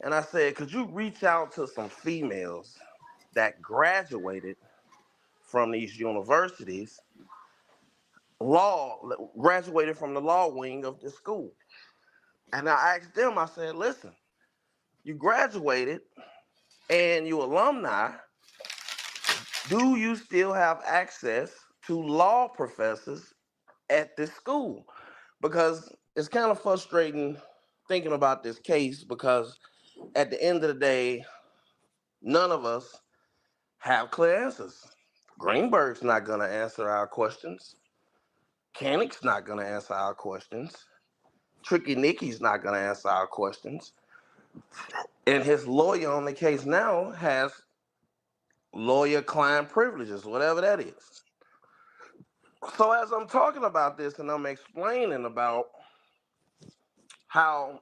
And I said, could you reach out to some females that graduated from these universities, graduated from the law wing of the school? And I asked them, I said, listen, you graduated and you alumni, do you still have access to law professors at this school? Because it's kind of frustrating thinking about this case because at the end of the day, none of us have clear answers. Greenberg's not going to answer our questions. Canick's not going to answer our questions. Tricky Nicky's not going to answer our questions. And his lawyer on the case now has lawyer-client privileges, whatever that is. So as I'm talking about this and I'm explaining about how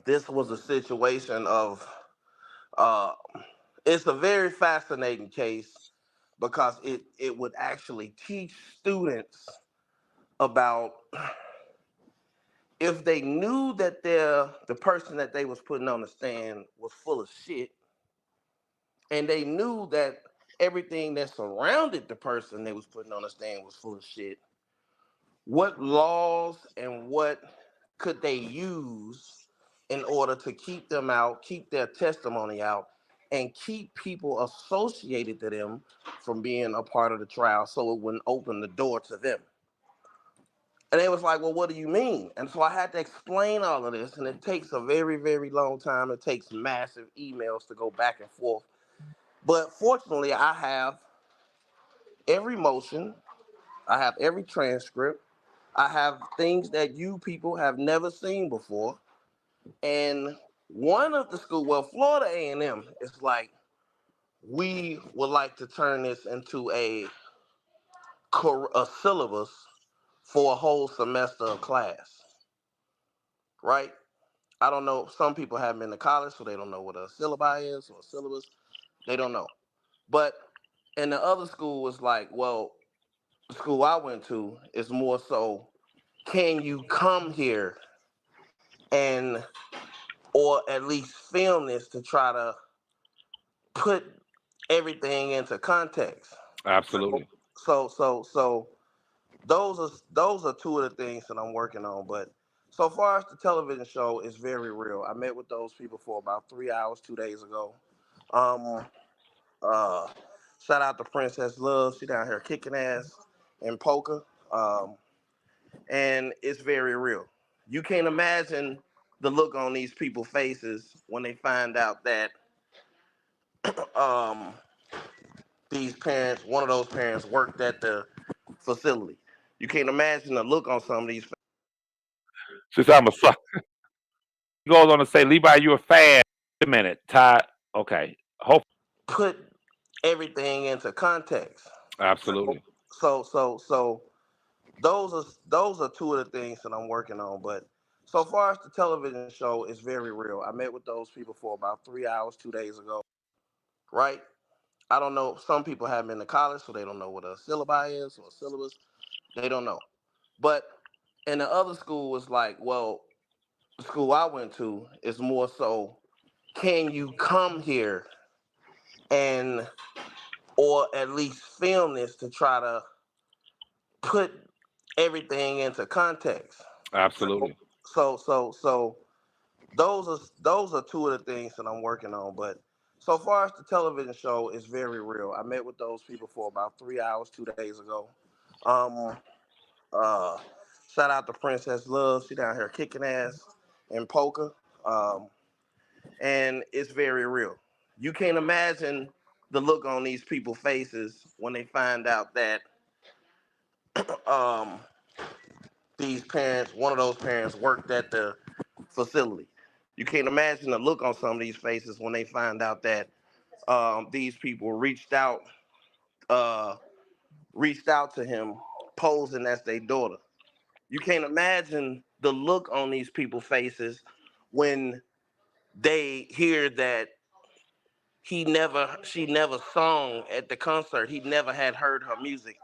this was a situation of, it's a very fascinating case because it would actually teach students about if they knew that the person that they was putting on the stand was full of shit, and they knew that everything that surrounded the person they was putting on the stand was full of shit, what laws and what could they use in order to keep them out, keep their testimony out, and keep people associated to them from being a part of the trial so it wouldn't open the door to them. And they was like, well, what do you mean? And so I had to explain all of this, and it takes a very, very long time. It takes massive emails to go back and forth. But fortunately, I have every motion, I have every transcript, I have things that you people have never seen before. And one of the school, well, Florida A&M is like, we would like to turn this into a syllabus for a whole semester of class, right? I don't know. Some people haven't been to college, so they don't know what a syllabi is or a syllabus. They don't know. But in the other school, it's like, well, the school I went to is more so, can you come here and, or at least film this to try to put everything into context. Absolutely. So those are two of the things that I'm working on. But so far as the television show is very real. I met with those people for about 3 hours 2 days ago. Shout out to Princess Love. She down here kicking ass in poker. And it's very real. You can't imagine the look on these people's faces when they find out that um, these parents, one of those parents, worked at the facility. You can't imagine the look on some of these. Since I'm a sucker. He goes on to say, Levi, you a fan. Wait a minute, Ty. Okay. Hope. Put everything into context. Absolutely. So those are two of the things that I'm working on. But so far as the television show is very real. I met with those people for about 3 hours 2 days ago. Right? I don't know. Some people haven't been to college, so they don't know what a syllabi is or a syllabus. They don't know. But in the other school, it's like, well, the school I went to is more so, can you come here and, or at least film this to try to put everything into context. Absolutely. So those are two of the things that I'm working on. But so far as the television show is very real. I met with those people for about 3 hours 2 days ago. Shout out to Princess Love. She down here kicking ass in poker. And it's very real. You can't imagine the look on these people's faces when they find out that um, these parents, one of those parents, worked at the facility. You can't imagine the look on some of these faces when they find out that these people uh, reached out to him, posing as their daughter. You can't imagine the look on these people's faces when they hear that she never sung at the concert. He never had heard her music.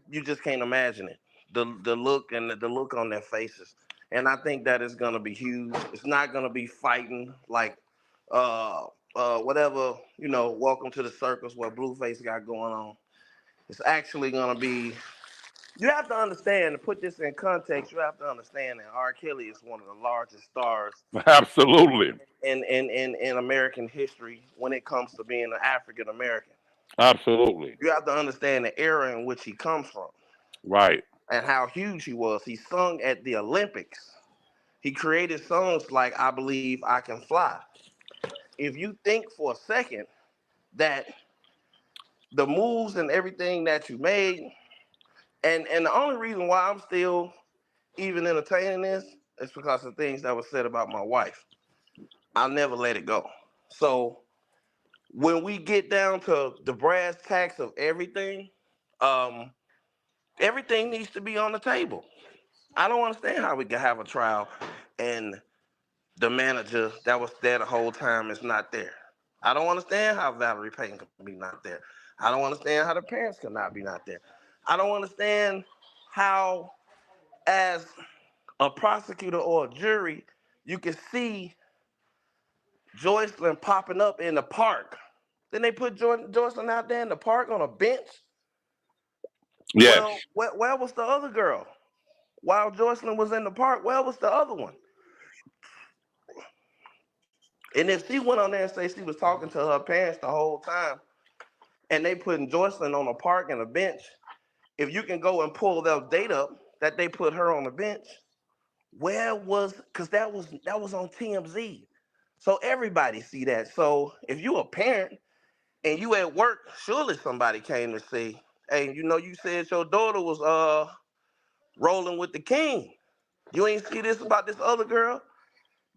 You just can't imagine it. The look and the look on their faces. And I think that is gonna be huge. It's not gonna be fighting like whatever, welcome to the circus what Blueface got going on. It's actually gonna be, you have to understand, to put this in context, you have to understand that Rkelly is one of the largest stars Absolutely. in American history when it comes to being an African American. Absolutely. You have to understand the era in which he comes from. Right. And how huge he was. He sung at the Olympics. He created songs like I Believe I Can Fly. If you think for a second that the moves and everything that you made, and the only reason why I'm still even entertaining this is because of things that were said about my wife. I'll never let it go. So when we get down to the brass tacks of everything, everything needs to be on the table. I don't understand how we can have a trial and the manager that was there the whole time is not there. I don't understand how Valerie Payton can be not there. I don't understand how the parents cannot be not there. I don't understand how, as a prosecutor or a jury, you can see Joycelyn popping up in the park. Then they put Joycelyn out there in the park on a bench. Yes. Well, where was the other girl? While Joycelyn was in the park, where was the other one? And if she went on there and say she was talking to her parents the whole time, and they putting Joycelyn on a park and a bench, if you can go and pull that data up that they put her on the bench, where was, because that was on TMZ. So everybody see that. So if you a parent and you at work, surely somebody came to say, hey, you said your daughter was rolling with the king. You ain't see this about this other girl?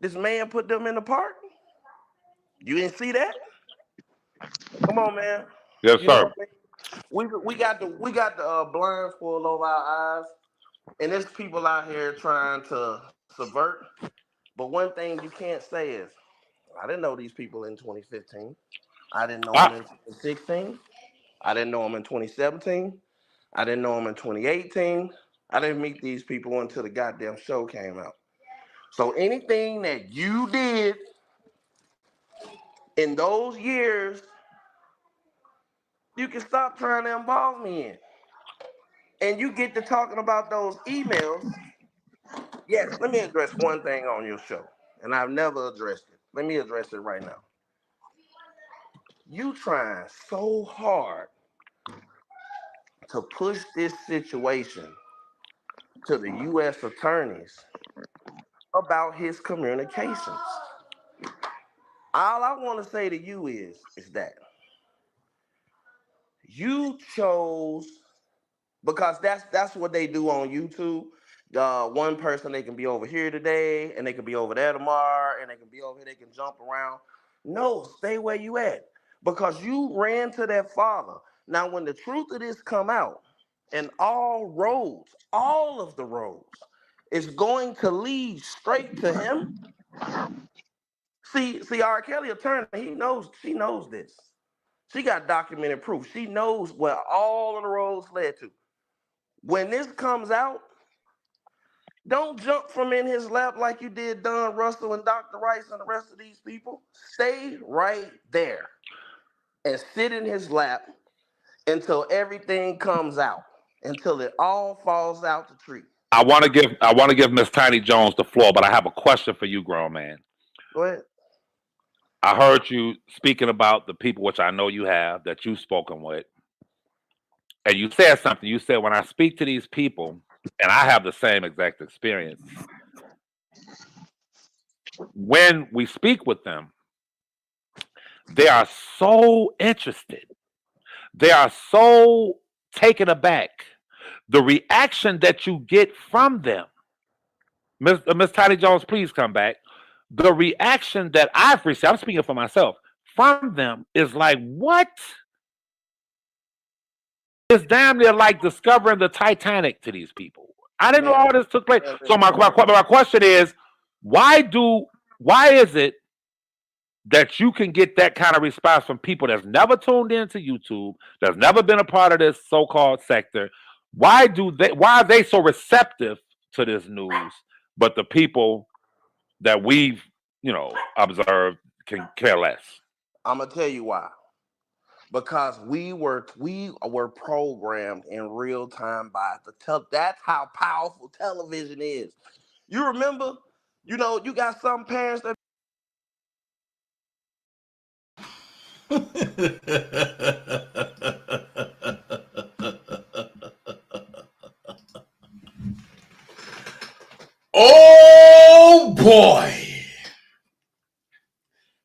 This man put them in the park? You didn't see that? Come on, man. Yes, You know sir. what I mean? We got the blinds pulled over our eyes, and there's people out here trying to subvert. But one thing you can't say is, I didn't know these people in 2015. I didn't know them in 2016. I didn't know them in 2017. I didn't know them in 2018. I didn't meet these people until the goddamn show came out. So anything that you did in those years, you can stop trying to involve me in. And you get to talking about those emails. Yes, let me address one thing on your show, and I've never addressed it. Let me address it right now. You trying so hard to push this situation to the U.S. attorneys about his communications. All I want to say to you is that you chose, because that's what they do on YouTube. One person, they can be over here today, and they can be over there tomorrow, and they can be over here, they can jump around. No, stay where you at, because you ran to that father. Now, when the truth of this come out, and all of the roads, is going to lead straight to him. See, Rkelly attorney, she knows this. She got documented proof. She knows where all of the roads led to. When this comes out, don't jump from in his lap like you did Don Russell and Dr. Rice and the rest of these people. Stay right there and sit in his lap until everything comes out, until it all falls out the tree. I want to give Miss Tiny Jones the floor, but I have a question for you, grown man. Go ahead. I heard you speaking about the people, which I know you have, that you've spoken with. And you said something. You said, when I speak to these people, and I have the same exact experience, when we speak with them, they are so interested. They are so taken aback. The reaction that you get from them, Miss Tiny Jones, please come back. The reaction that I've received, I'm speaking for myself, from them is like, what? It's damn near like discovering the Titanic to these people. I didn't know all this took place. So my question is, why is it that you can get that kind of response from people that's never tuned into YouTube, that's never been a part of this so-called sector? Why are they so receptive to this news, but the people that we've, observed can care less? I'm gonna tell you why. Because we were programmed in real time by that's how powerful television is. You remember, you got some parents that Oh boy.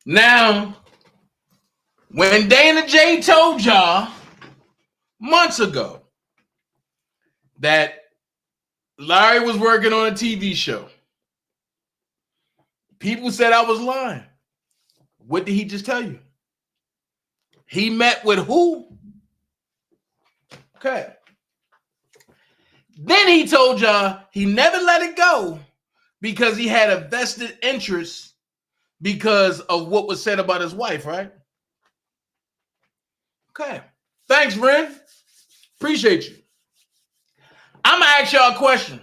Now, when DanaJay told y'all months ago that Larry was working on a TV show, people said I was lying. What did he just tell you? He met with who? Okay. Then he told y'all he never let it go because he had a vested interest because of what was said about his wife, right? Okay. Thanks, Ren. Appreciate you. I'm going to ask y'all a question.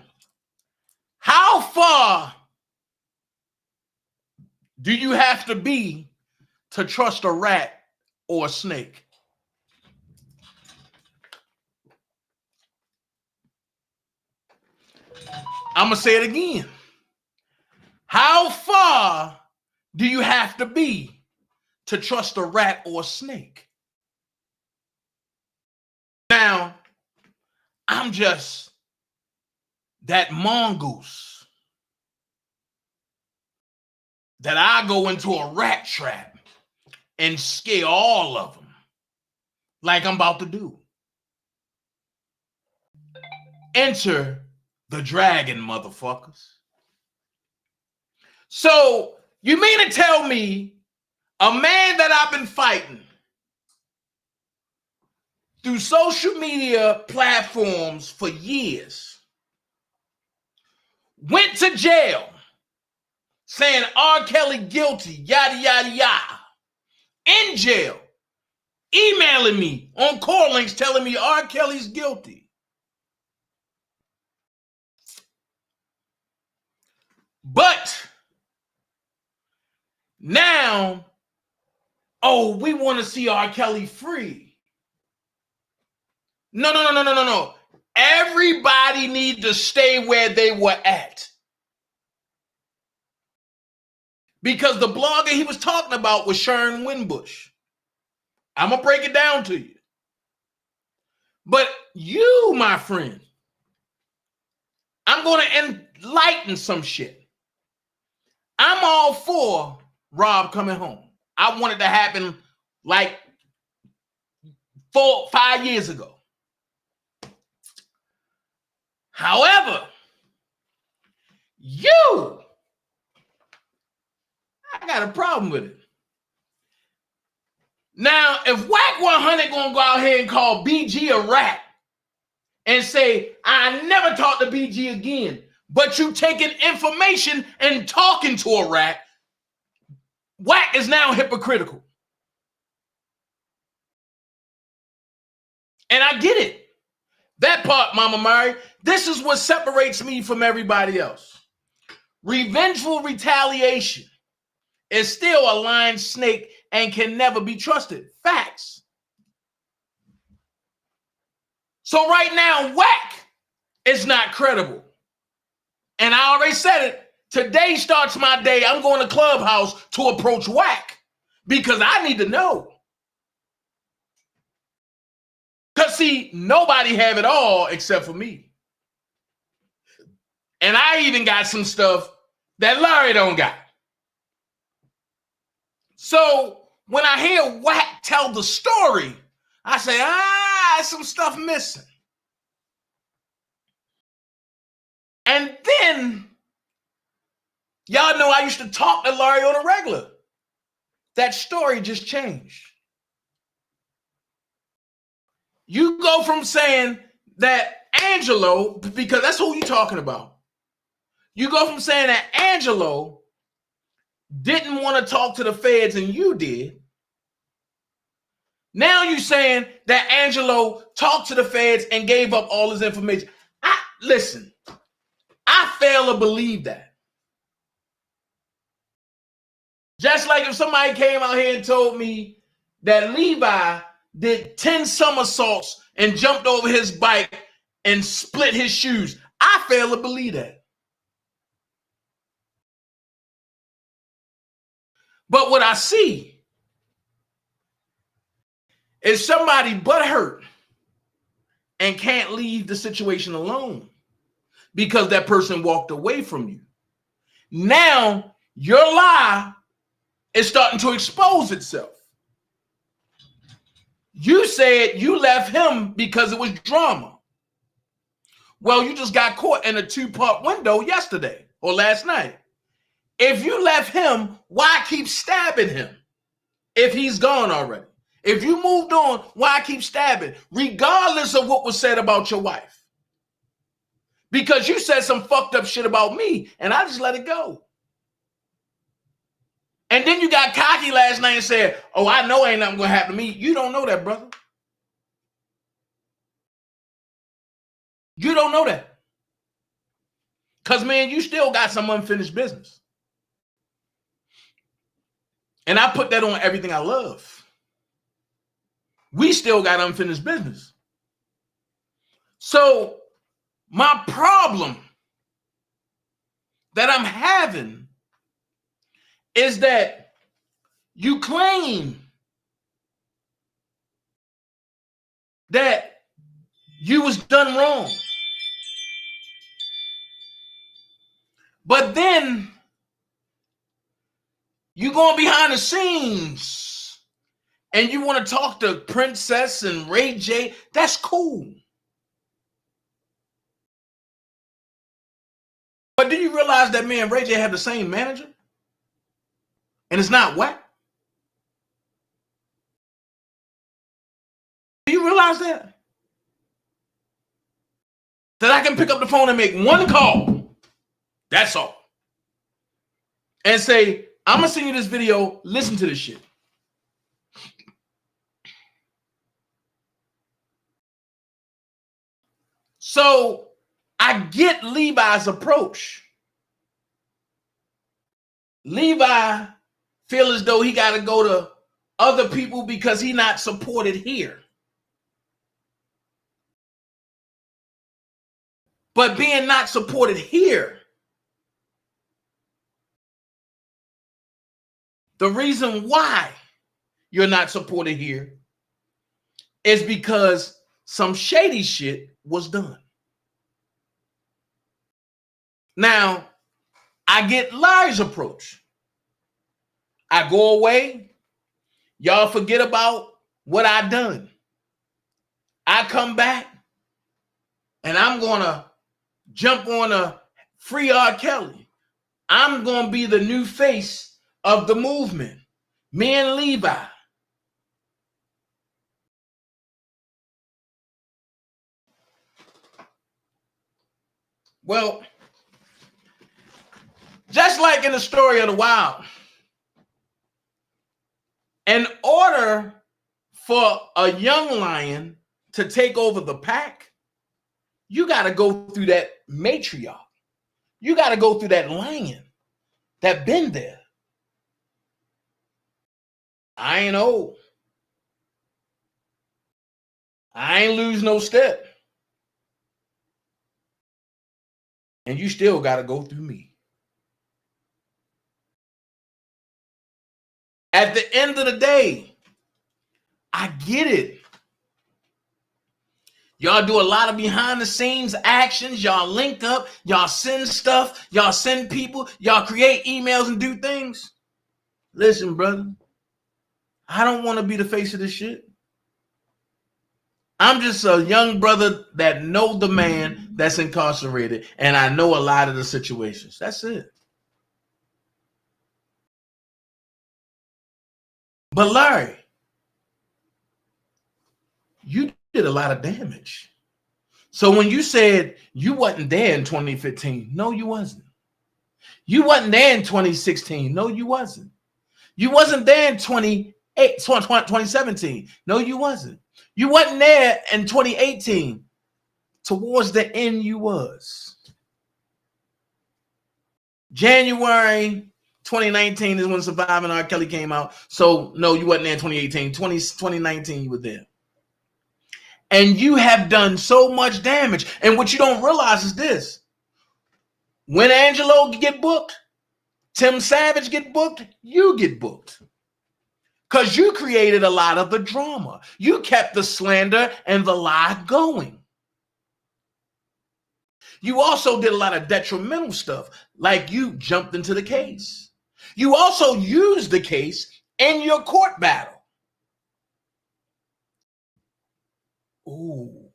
How far do you have to be to trust a rat or a snake? I'm going to say it again. How far do you have to be to trust a rat or a snake? Now, I'm just that mongoose that I go into a rat trap and scare all of them like I'm about to do. Enter the dragon, motherfuckers. So, you mean to tell me a man that I've been fighting through social media platforms for years went to jail saying R. Kelly guilty, yada, yada, yada, in jail, emailing me on call links telling me R. Kelly's guilty. But now, oh, we want to see R. Kelly free. No. Everybody need to stay where they were at. Because the blogger he was talking about was Sharon Winbush. I'm going to break it down to you. But you, my friend, I'm going to enlighten some shit. I'm all for Rob coming home. I want it to happen like 4-5 years ago. However, I got a problem with it. Now, if WACK100 gonna go out here and call BG a rat and say, I never talk to BG again, but you taking information and talking to a rat, Wack is now hypocritical. And I get it. That part, Mama Mary, this is what separates me from everybody else. Revengeful retaliation is still a lying snake and can never be trusted. Facts. So right now, Wack is not credible. And I already said it. Today starts my day. I'm going to Clubhouse to approach Wack because I need to know. Because, see, nobody have it all except for me. And I even got some stuff that Larry don't got. So when I hear Wack tell the story, I say, some stuff missing. And then, y'all know I used to talk to Larry on a regular. That story just changed. You go from saying that Angelo, because that's who you're talking about. You go from saying that Angelo didn't want to talk to the feds and you did. Now you're saying that Angelo talked to the feds and gave up all his information. Listen, I fail to believe that. Just like if somebody came out here and told me that Levi did 10 somersaults and jumped over his bike and split his shoes. I fail to believe that. But what I see is somebody butthurt and can't leave the situation alone because that person walked away from you. Now your lie is starting to expose itself. You said you left him because it was drama. Well, you just got caught in a 2-part window yesterday or last night. If you left him, why keep stabbing him? if he's gone already. If you moved on, why keep stabbing? Regardless of what was said about your wife. Because you said some fucked up shit about me, and I just let it go. And then you got cocky last night and said, oh, I know ain't nothing gonna happen to me. You don't know that, brother. You don't know that. Because, man, you still got some unfinished business. And I put that on everything I love. We still got unfinished business. So my problem that I'm having is that you claim that you was done wrong. But then you going behind the scenes and you want to talk to Princess and Ray J. That's cool. But do you realize that me and Ray J have the same manager? And it's not Wack? Do you realize that? That I can pick up the phone and make one call. That's all. And say, I'm going to send you this video. Listen to this shit. So I get Levi's approach. Levi feel as though he got to go to other people because he not supported here. But being not supported here, the reason why you're not supported here is because some shady shit was done. Now, I get Larry's approach. I go away. Y'all forget about what I done. I come back and I'm going to jump on a free Rkelly. I'm going to be the new face of the movement. Me and Levi. Well, just like in the story of the Wild, in order for a young lion to take over the pack, you got to go through that matriarch. You got to go through that lion that been there. I ain't old. I ain't lose no step. And you still got to go through me. At the end of the day, I get it. Y'all do a lot of behind the scenes actions. Y'all link up. Y'all send stuff. Y'all send people. Y'all create emails and do things. Listen, brother. I don't want to be the face of this shit. I'm just a young brother that know the man that's incarcerated, and I know a lot of the situations. That's it. But Larry, you did a lot of damage. So when you said you wasn't there in 2015, no, you wasn't. You wasn't there in 2016. No, you wasn't. You wasn't there in 2017. No, you wasn't. You wasn't there in 2018. Towards the end, you was. January 2019 is when Surviving Rkelly came out. So, no, you wasn't there in 2018. 2019, you were there. And you have done so much damage. And what you don't realize is this. When Angelo get booked, Tim Savage get booked, you get booked. Because you created a lot of the drama. You kept the slander and the lie going. You also did a lot of detrimental stuff, like you jumped into the case. You also used the case in your court battle. Ooh.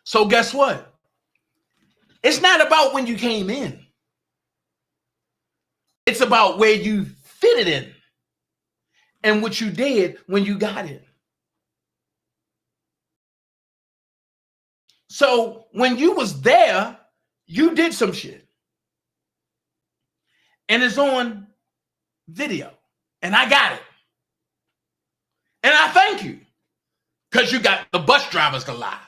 So guess what? It's not about when you came in. It's It's about where you fit it in and what you did when you got it. So when you was there, you did some shit. And it's on video. And I got it. And I thank you. Because you got the bus drivers to lie.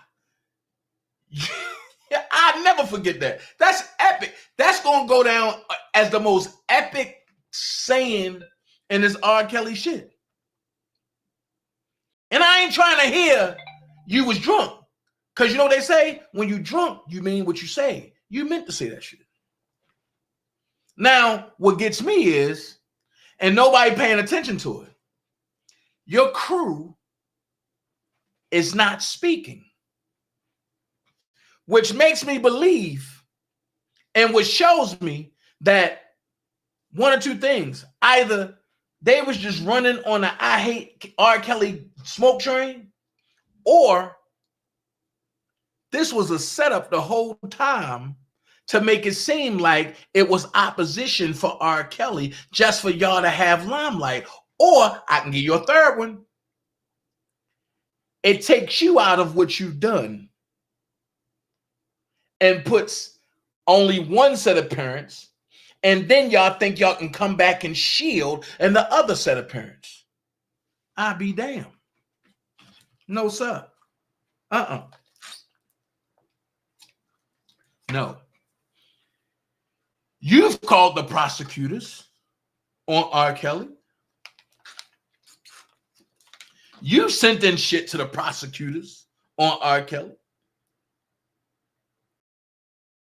I never forget that. That's epic. That's going to go down as the most epic saying in this R. Kelly shit. And I ain't trying to hear you was drunk. Because you know what they say? When you drunk, you mean what you say. You meant to say that shit. Now, what gets me is, and nobody paying attention to it, your crew is not speaking. Which makes me believe, and which shows me that one or two things. Either they was just running on a I hate R. Kelly smoke train, or this was a setup the whole time to make it seem like it was opposition for R. Kelly just for y'all to have limelight. Or I can give you a third one. It takes you out of what you've done and puts only one set of parents, and then y'all think y'all can come back and shield and the other set of parents. I be damned. No, sir. No. You've called the prosecutors on R. Kelly. You sent in shit to the prosecutors on R. Kelly.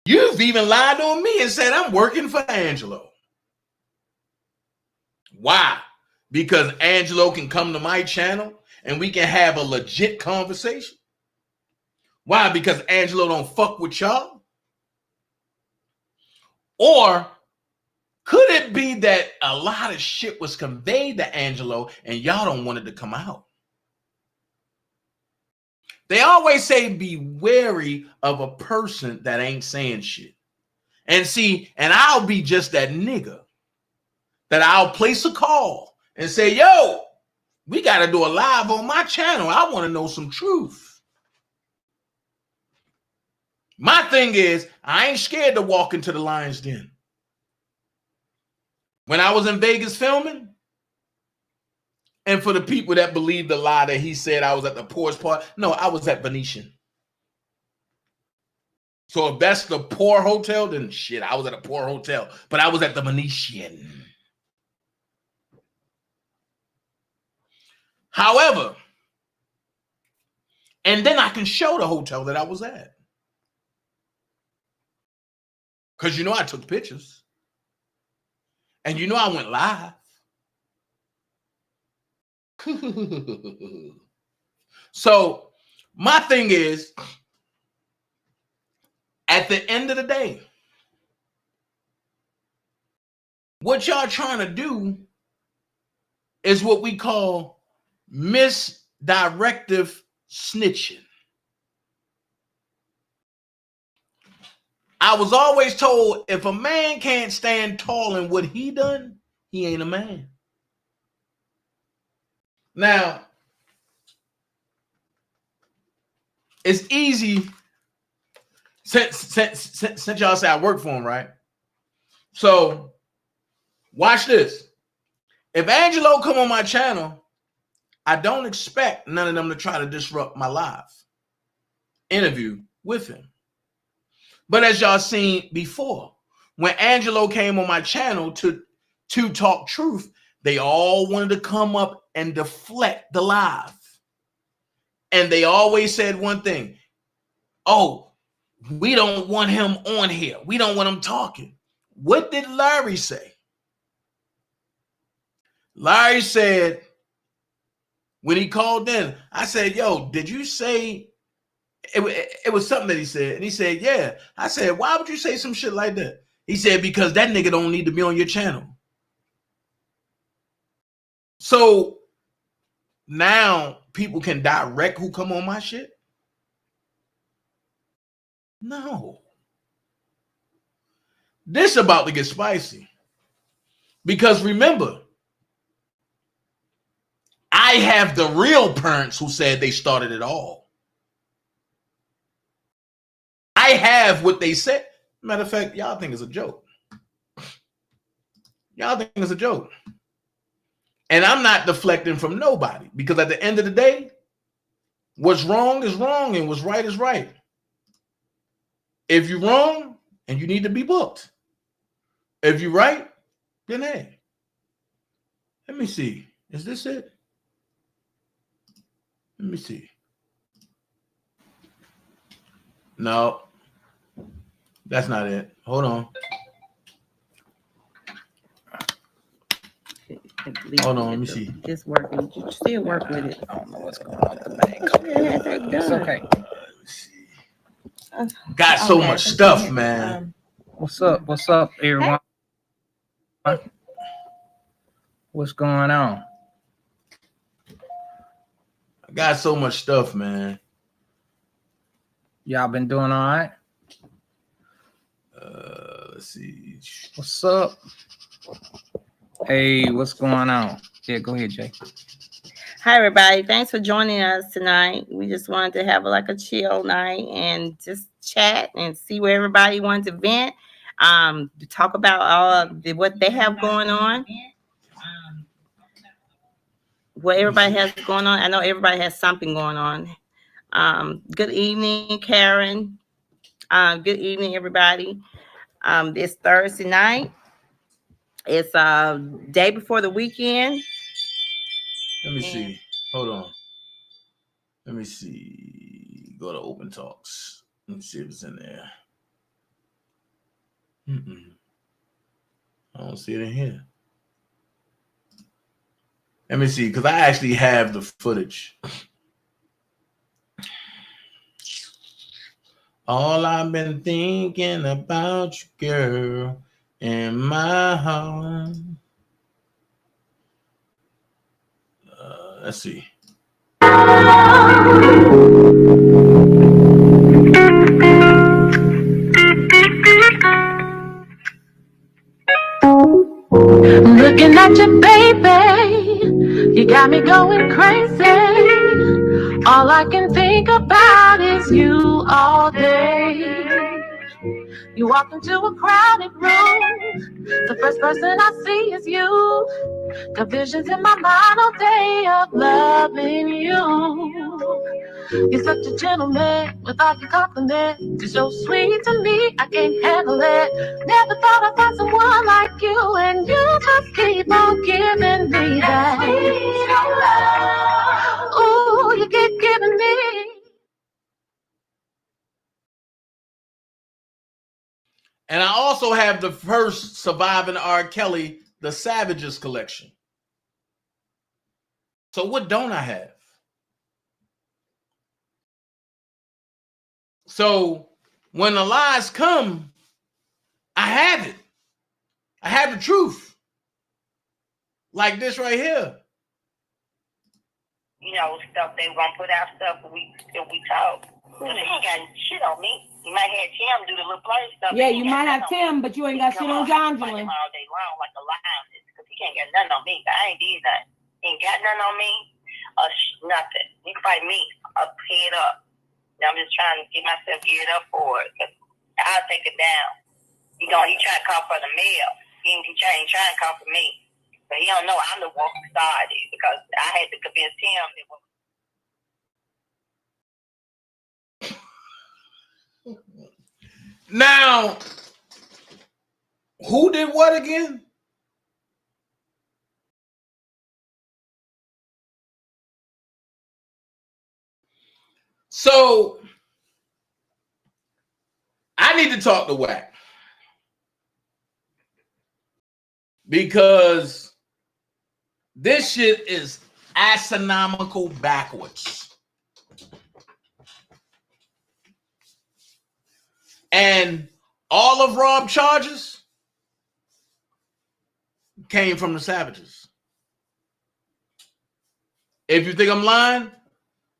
You've even lied on me and said I'm working for Angelo. Why? Because Angelo can come to my channel and we can have a legit conversation. Why? Because Angelo don't fuck with y'all? Or could it be that a lot of shit was conveyed to Angelo and y'all don't want it to come out? They always say be wary of a person that ain't saying shit. And see, and I'll be just that nigga that I'll place a call and say, yo, we got to do a live on my channel. I want to know some truth. My thing is, I ain't scared to walk into the lion's den. When I was in Vegas filming, and for the people that believe the lie that he said I was at the poorest part, no, I was at Venetian. So if that's the poor hotel, then shit, I was at a poor hotel. But I was at the Venetian. However, and then I can show the hotel that I was at. Because you know I took pictures. And you know I went live. So my thing is, at the end of the day, what y'all trying to do is what we call misdirective snitching. I was always told if a man can't stand tall in what he done, he ain't a man. Now, it's easy since y'all say I work for him, right? So watch this. If Angelo come on my channel, I don't expect none of them to try to disrupt my live interview with him. But as y'all seen before, when Angelo came on my channel to talk truth, they all wanted to come up and deflect the live. And they always said one thing. Oh, we don't want him on here. We don't want him talking. What did Larry say? Larry said, when he called in, I said, yo, did you say, it was something that he said. And he said, yeah. I said, why would you say some shit like that? He said, because that nigga don't need to be on your channel. So now people can direct who come on my shit? No. This about to get spicy. Because remember, I have the real parents who said they started it all. I have what they said. Matter of fact, y'all think it's a joke. Y'all think it's a joke. And I'm not deflecting from nobody, because at the end of the day, what's wrong is wrong and what's right is right. If you're wrong, and you need to be booked. If you're right, then hey. Let me see. Is this it? Let me see. No, that's not it. Hold on. Hold on, let me see. Just working. You still work with it. I don't know what's going on with the main computer. It's okay. Got so much stuff, man. What's up? What's up, everyone? What's going on? I got so much stuff, man. Y'all been doing all right? Let's see. What's up? Hey, what's going on? Yeah, go ahead, Jay. Hi, everybody. Thanks for joining us tonight. We just wanted to have like a chill night and just chat and see where everybody wants to vent. To talk about all what they have going on. What everybody has going on. I know everybody has something going on. Good evening, Karen. Good evening, everybody. It's Thursday night. It's day before the weekend. Let me see. Hold on. Let me see. Go to Open Talks. Let me see if it's in there. I don't see it in here. Let me see, because I actually have the footage. All I've been thinking about you, girl, in my heart. Let's see. Looking at you, baby, you got me going crazy. All I can think about is you all day. You walk into a crowded room, the first person I see is you. Got visions in my mind all day of loving you. You're such a gentleman with all your compliments. You're so sweet to me, I can't handle it. Never thought I'd find someone like you, and you just keep on giving me that sweet love. Ooh, you keep giving me. And I also have the first surviving R. Kelly, the Savages collection. So what don't I have? So when the lies come, I have it. I have the truth. Like this right here. You know, stuff they gonna put out stuff if we talk. Cause he ain't got shit on me. You might have Tim do the little play stuff. Yeah, you might have Tim, but you ain't got shit on John Julian. All day long like a lion, because he can't get nothing on me. I ain't did nothing. He ain't got nothing on me. Nothing. You fight me up, head up. Now I'm just trying to get myself geared up for it. Cause I'll take it down. He trying to call for the mail. He ain't trying to call for me. But he don't know I'm the one who started, because I had to convince him that. Now, who did what again? So I need to talk to Wack, because this shit is astronomical backwards. And all of Rob's charges came from the Savages. If you think I'm lying,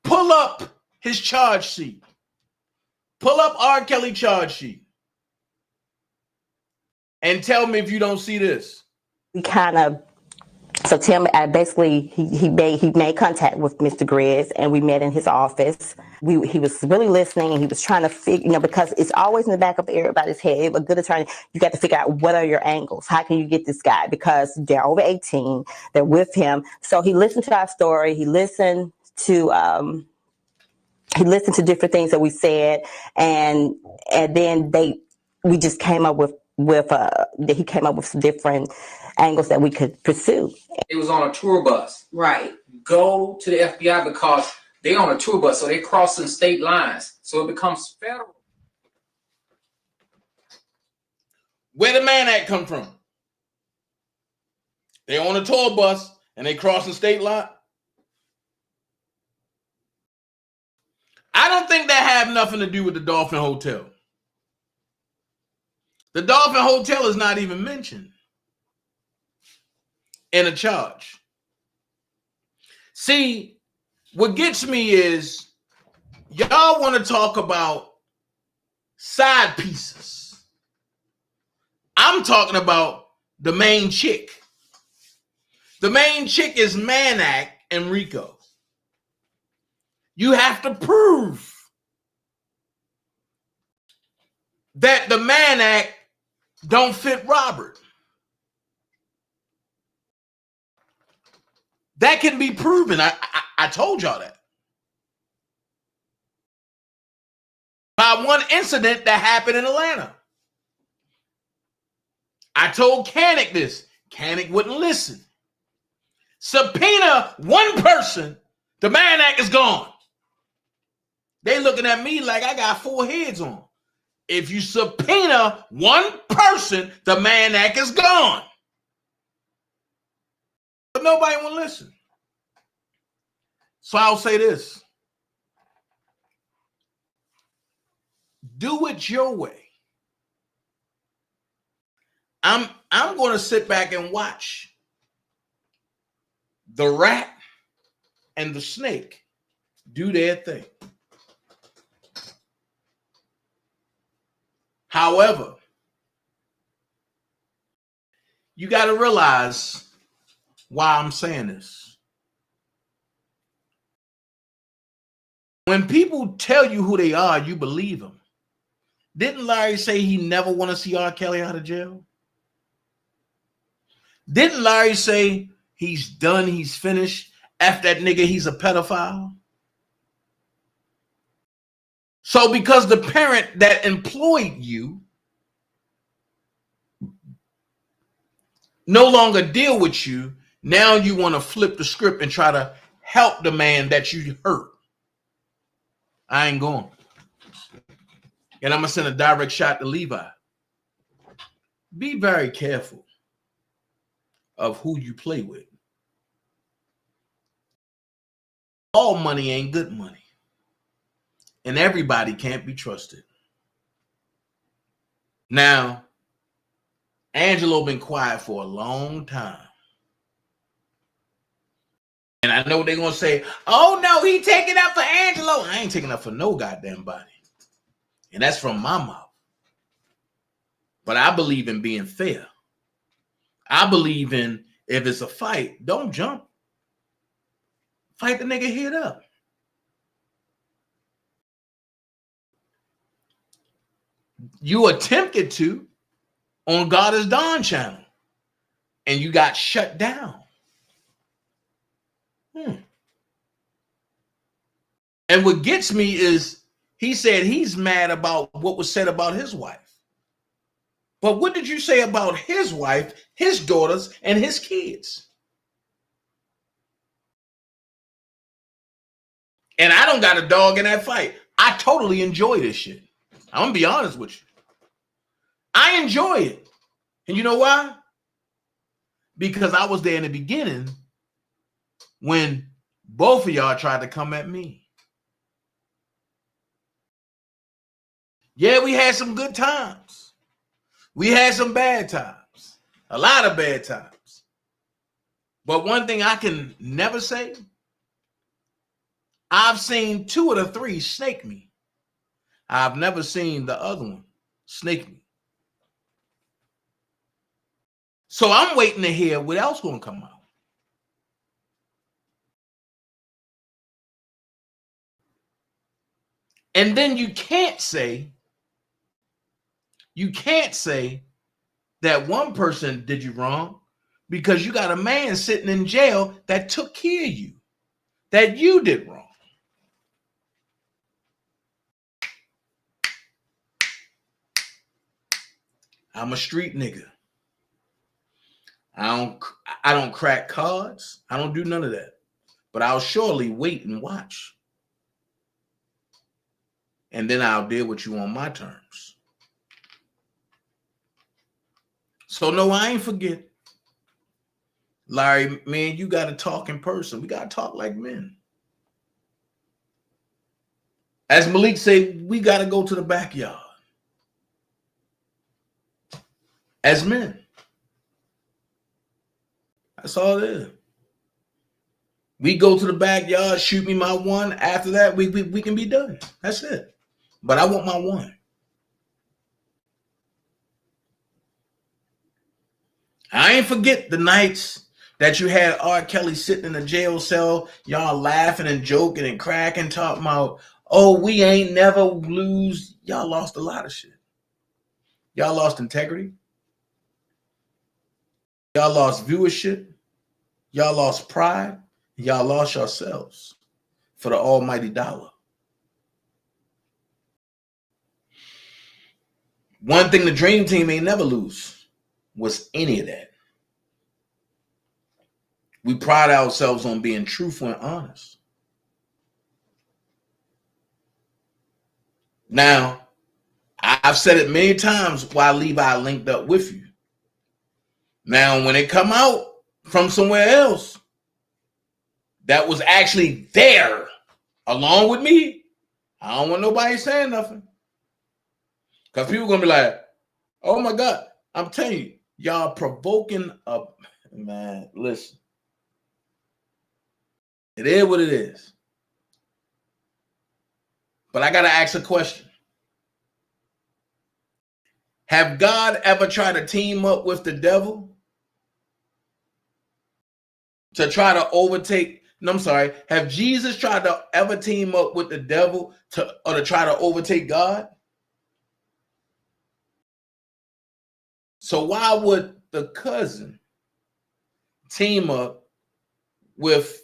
pull up his charge sheet. Pull up R. Kelly charge sheet. And tell me if you don't see this. We kind of, so Tim basically he made contact with Mr. Grizz, and we met in his office. He was really listening, and he was trying to figure, because it's always in the back of everybody's head. A good attorney, you got to figure out what are your angles. How can you get this guy? Because they're over 18, they're with him. So he listened to our story. He listened to different things that we said, and then we just came up with he came up with some different angles that we could pursue. It was on a tour bus. Right. Go to the FBI because they on a tour bus, so they're crossing state lines. So it becomes federal. Where the Mann Act come from? They on a tour bus and they crossing state line. I don't think that have nothing to do with the Dolphin Hotel. The Dolphin Hotel is not even mentioned in a charge. See, what gets me is y'all want to talk about side pieces. I'm talking about the main chick. The main chick is Mann Act and Rico. You have to prove that the Mann Act don't fit Robert. That can be proven. I told y'all that. By one incident that happened in Atlanta. I told Canick this. Canick wouldn't listen. Subpoena one person, the Mann Act is gone. They looking at me like I got 4 heads on. If you subpoena one person, the Mann Act is gone. But nobody will listen. So I'll say this. Do it your way. I'm going to sit back and watch the rat and the snake do their thing. However, you got to realize why I'm saying this. When people tell you who they are, you believe them. Didn't Larry say he never want to see R. Kelly out of jail? Didn't Larry say he's done, he's finished? F that nigga, he's a pedophile. So because the parent that employed you no longer deal with you, now you want to flip the script and try to help the man that you hurt. I ain't going. And I'm going to send a direct shot to Levi. Be very careful of who you play with. All money ain't good money. And everybody can't be trusted. Now, Angelo been quiet for a long time. And I know they're going to say, oh no, he taking up for Angelo. I ain't taking up for no goddamn body. And that's from my mouth. But I believe in being fair. I believe in, if it's a fight, don't jump. Fight the nigga head up. You attempted to on God is Don channel, and you got shut down. And what gets me is he said he's mad about what was said about his wife. But what did you say about his wife, his daughters, and his kids? And I don't got a dog in that fight. I totally enjoy this shit. I'm going to be honest with you. I enjoy it. And you know why? Because I was there in the beginning when both of y'all tried to come at me. Yeah, we had some good times. We had some bad times. A lot of bad times. But one thing I can never say, I've seen 2 of the 3 snake me. I've never seen the other one snake me. So I'm waiting to hear what else gonna come out. And then you can't say that one person did you wrong because you got a man sitting in jail that took care of you, that you did wrong. I'm a street nigga. I don't crack cards. I don't do none of that. But I'll surely wait and watch. And then I'll deal with you on my terms. So no, I ain't forget. Larry, man, you got to talk in person. We got to talk like men. As Malik said, we got to go to the backyard. As men. That's all it is. We go to the backyard, shoot me my one. After that, we can be done. That's it. But I want my one. I ain't forget the nights that you had Rkelly sitting in a jail cell, y'all laughing and joking and cracking, talking about, oh, we ain't never lose. Y'all lost a lot of shit. Y'all lost integrity. Y'all lost viewership. Y'all lost pride. Y'all lost yourselves for the almighty dollar. One thing the Dream Team ain't never lose was any of that. We pride ourselves on being truthful and honest. Now, I've said it many times why Levi linked up with you. Now, when it come out from somewhere else that was actually there along with me, I don't want nobody saying nothing. Because people are going to be like, oh my God, I'm telling you, y'all provoking a, man, listen. It is what it is. But I got to ask a question. Have God ever tried to team up with the devil to try to overtake? No, I'm sorry. Have Jesus tried to ever team up with the devil to try to overtake God? So why would the cousin team up with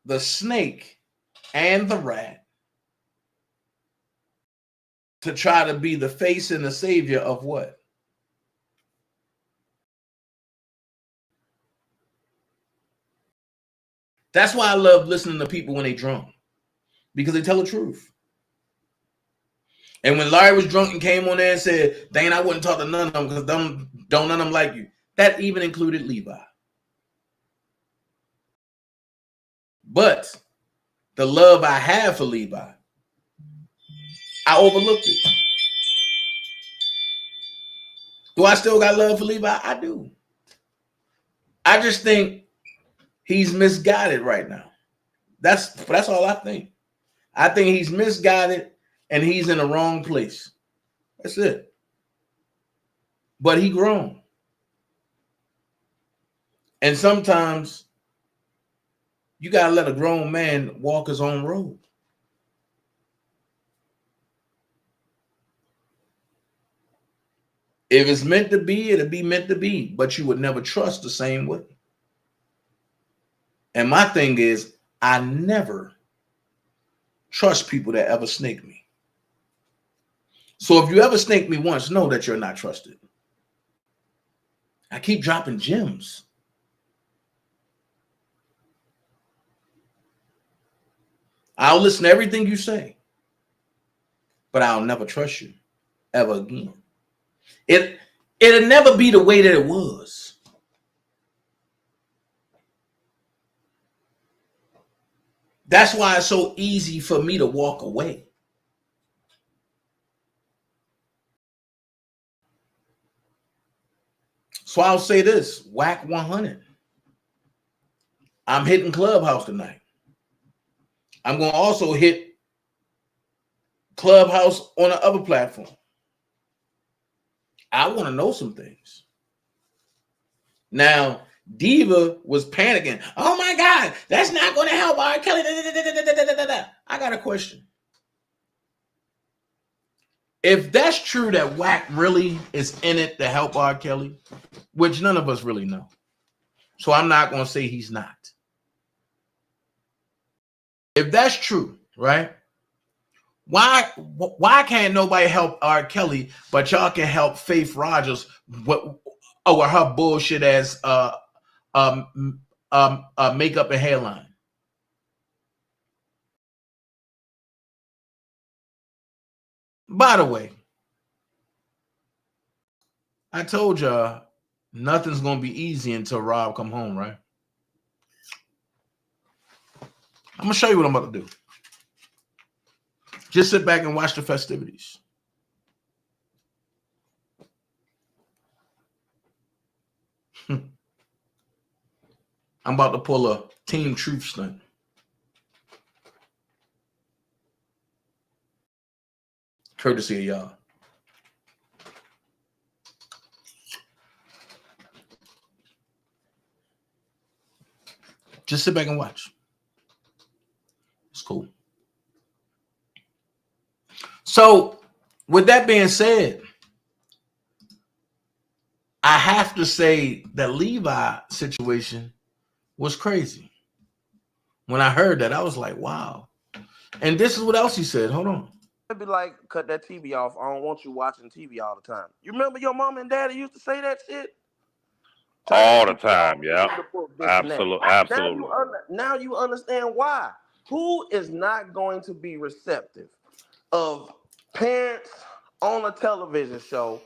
the snake and the rat to try to be the face and the savior of what? That's why I love listening to people when they drunk, because they tell the truth. And when Larry was drunk and came on there and said, Dane, I wouldn't talk to none of them because don't none of them like you. That even included Levi. But the love I have for Levi, I overlooked it. Do I still got love for Levi? I do. I just think he's misguided right now. That's all I think. I think he's misguided and he's in the wrong place. That's it. But he grown. And sometimes you got to let a grown man walk his own road. If it's meant to be, it'll be meant to be. But you would never trust the same way. And my thing is, I never trust people that ever snake me. So if you ever snake me once, know that you're not trusted. I keep dropping gems. I'll listen to everything you say, but I'll never trust you ever again. It'll never be the way that it was. That's why it's so easy for me to walk away. So I'll say this, WACK100. I'm hitting Clubhouse tonight. I'm going to also hit Clubhouse on the other platform. I want to know some things. Now, Diva was panicking. Oh my God, that's not going to help R. Kelly. I got a question. If that's true that Wack really is in it to help R. Kelly, which none of us really know, so I'm not going to say he's not. If that's true, right? Why can't nobody help R. Kelly, but y'all can help Faith Rogers with her bullshit ass makeup and hairline? By the way, I told y'all nothing's gonna be easy until Rob come home, right? I'm gonna show you what I'm about to do. Just sit back and watch the festivities. I'm about to pull a Team Truth stunt. Courtesy of y'all. Just sit back and watch. It's cool. So, with that being said, I have to say that Levi situation was crazy. When I heard that, I was like, wow. And this is what else he said. Hold on. It'd be like, cut that TV off. I don't want you watching TV all the time. You remember your mom and daddy used to say that shit? All the time, yeah. Absolutely. Now you understand why. Who is not going to be receptive of parents on a television show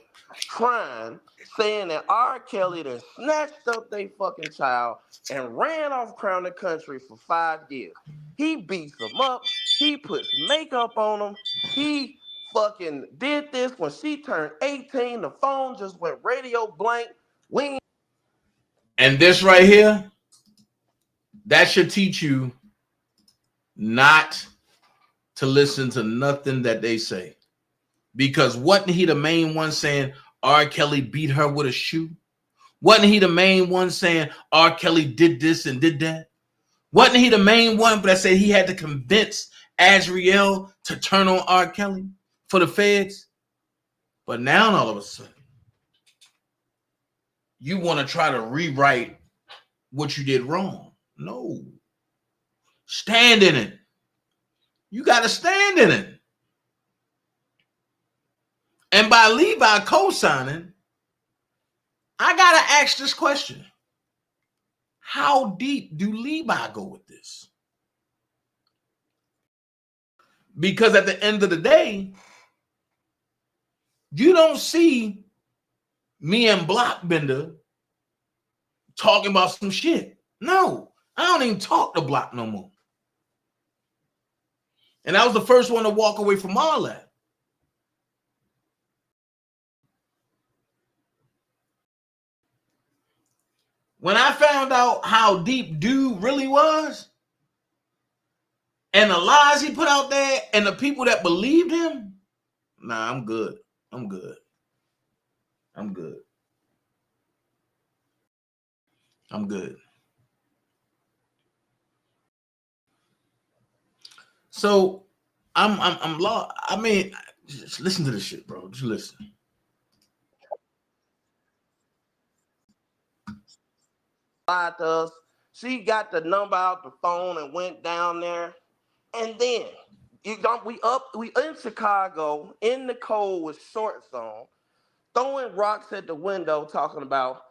crying, saying that R. Kelly done snatched up their fucking child and ran off Crown the Country for 5 years? He beats them up. He puts makeup on them. He fucking did this when she turned 18. The phone just went radio blank. And this right here, that should teach you not to listen to nothing that they say. Because wasn't he the main one saying R. Kelly beat her with a shoe? Wasn't he the main one saying R. Kelly did this and did that? Wasn't he the main one that said he had to convince Azriel to turn on R. Kelly for the feds? But now all of a sudden, you want to try to rewrite what you did wrong. No. Stand in it. You got to stand in it. And by Levi co-signing, I got to ask this question. How deep do Levi go with this? Because at the end of the day, you don't see me and Blockbender talking about some shit. No, I don't even talk to Block no more. And I was the first one to walk away from all that. When I found out how deep dude really was, and the lies he put out there, and the people that believed him, nah, I'm good. I'm good. I'm good. I'm good. So I'm lost. I mean, just listen to this shit, bro. Just listen. Lied to us. She got the number out the phone and went down there. And then we in Chicago in the cold with shorts on, throwing rocks at the window, talking about,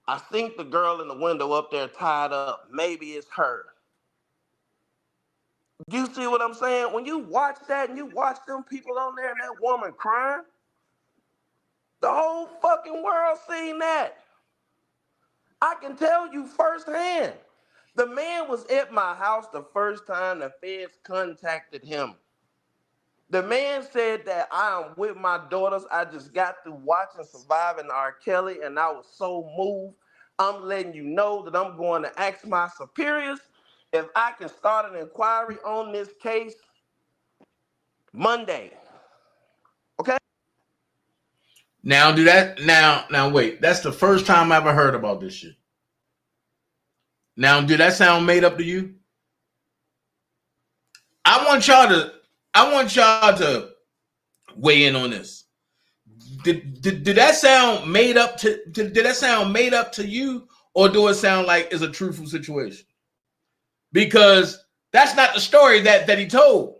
I think the girl in the window up there tied up. Maybe it's her. You see what I'm saying? When you watch that and you watch them people on there and that woman crying, the whole fucking world seen that. I can tell you firsthand. The man was at my house the first time the feds contacted him. The man said that I am with my daughters. I just got through watching Surviving R. Kelly, and I was so moved. I'm letting you know that I'm going to ask my superiors if I can start an inquiry on this case Monday. Okay? Now do that. Now wait. That's the first time I ever heard about this shit. Now, did that sound made up to you? I want y'all to weigh in on this. Did that sound made up to? Did that sound made up to you, or do it sound like it's a truthful situation? Because that's not the story that he told.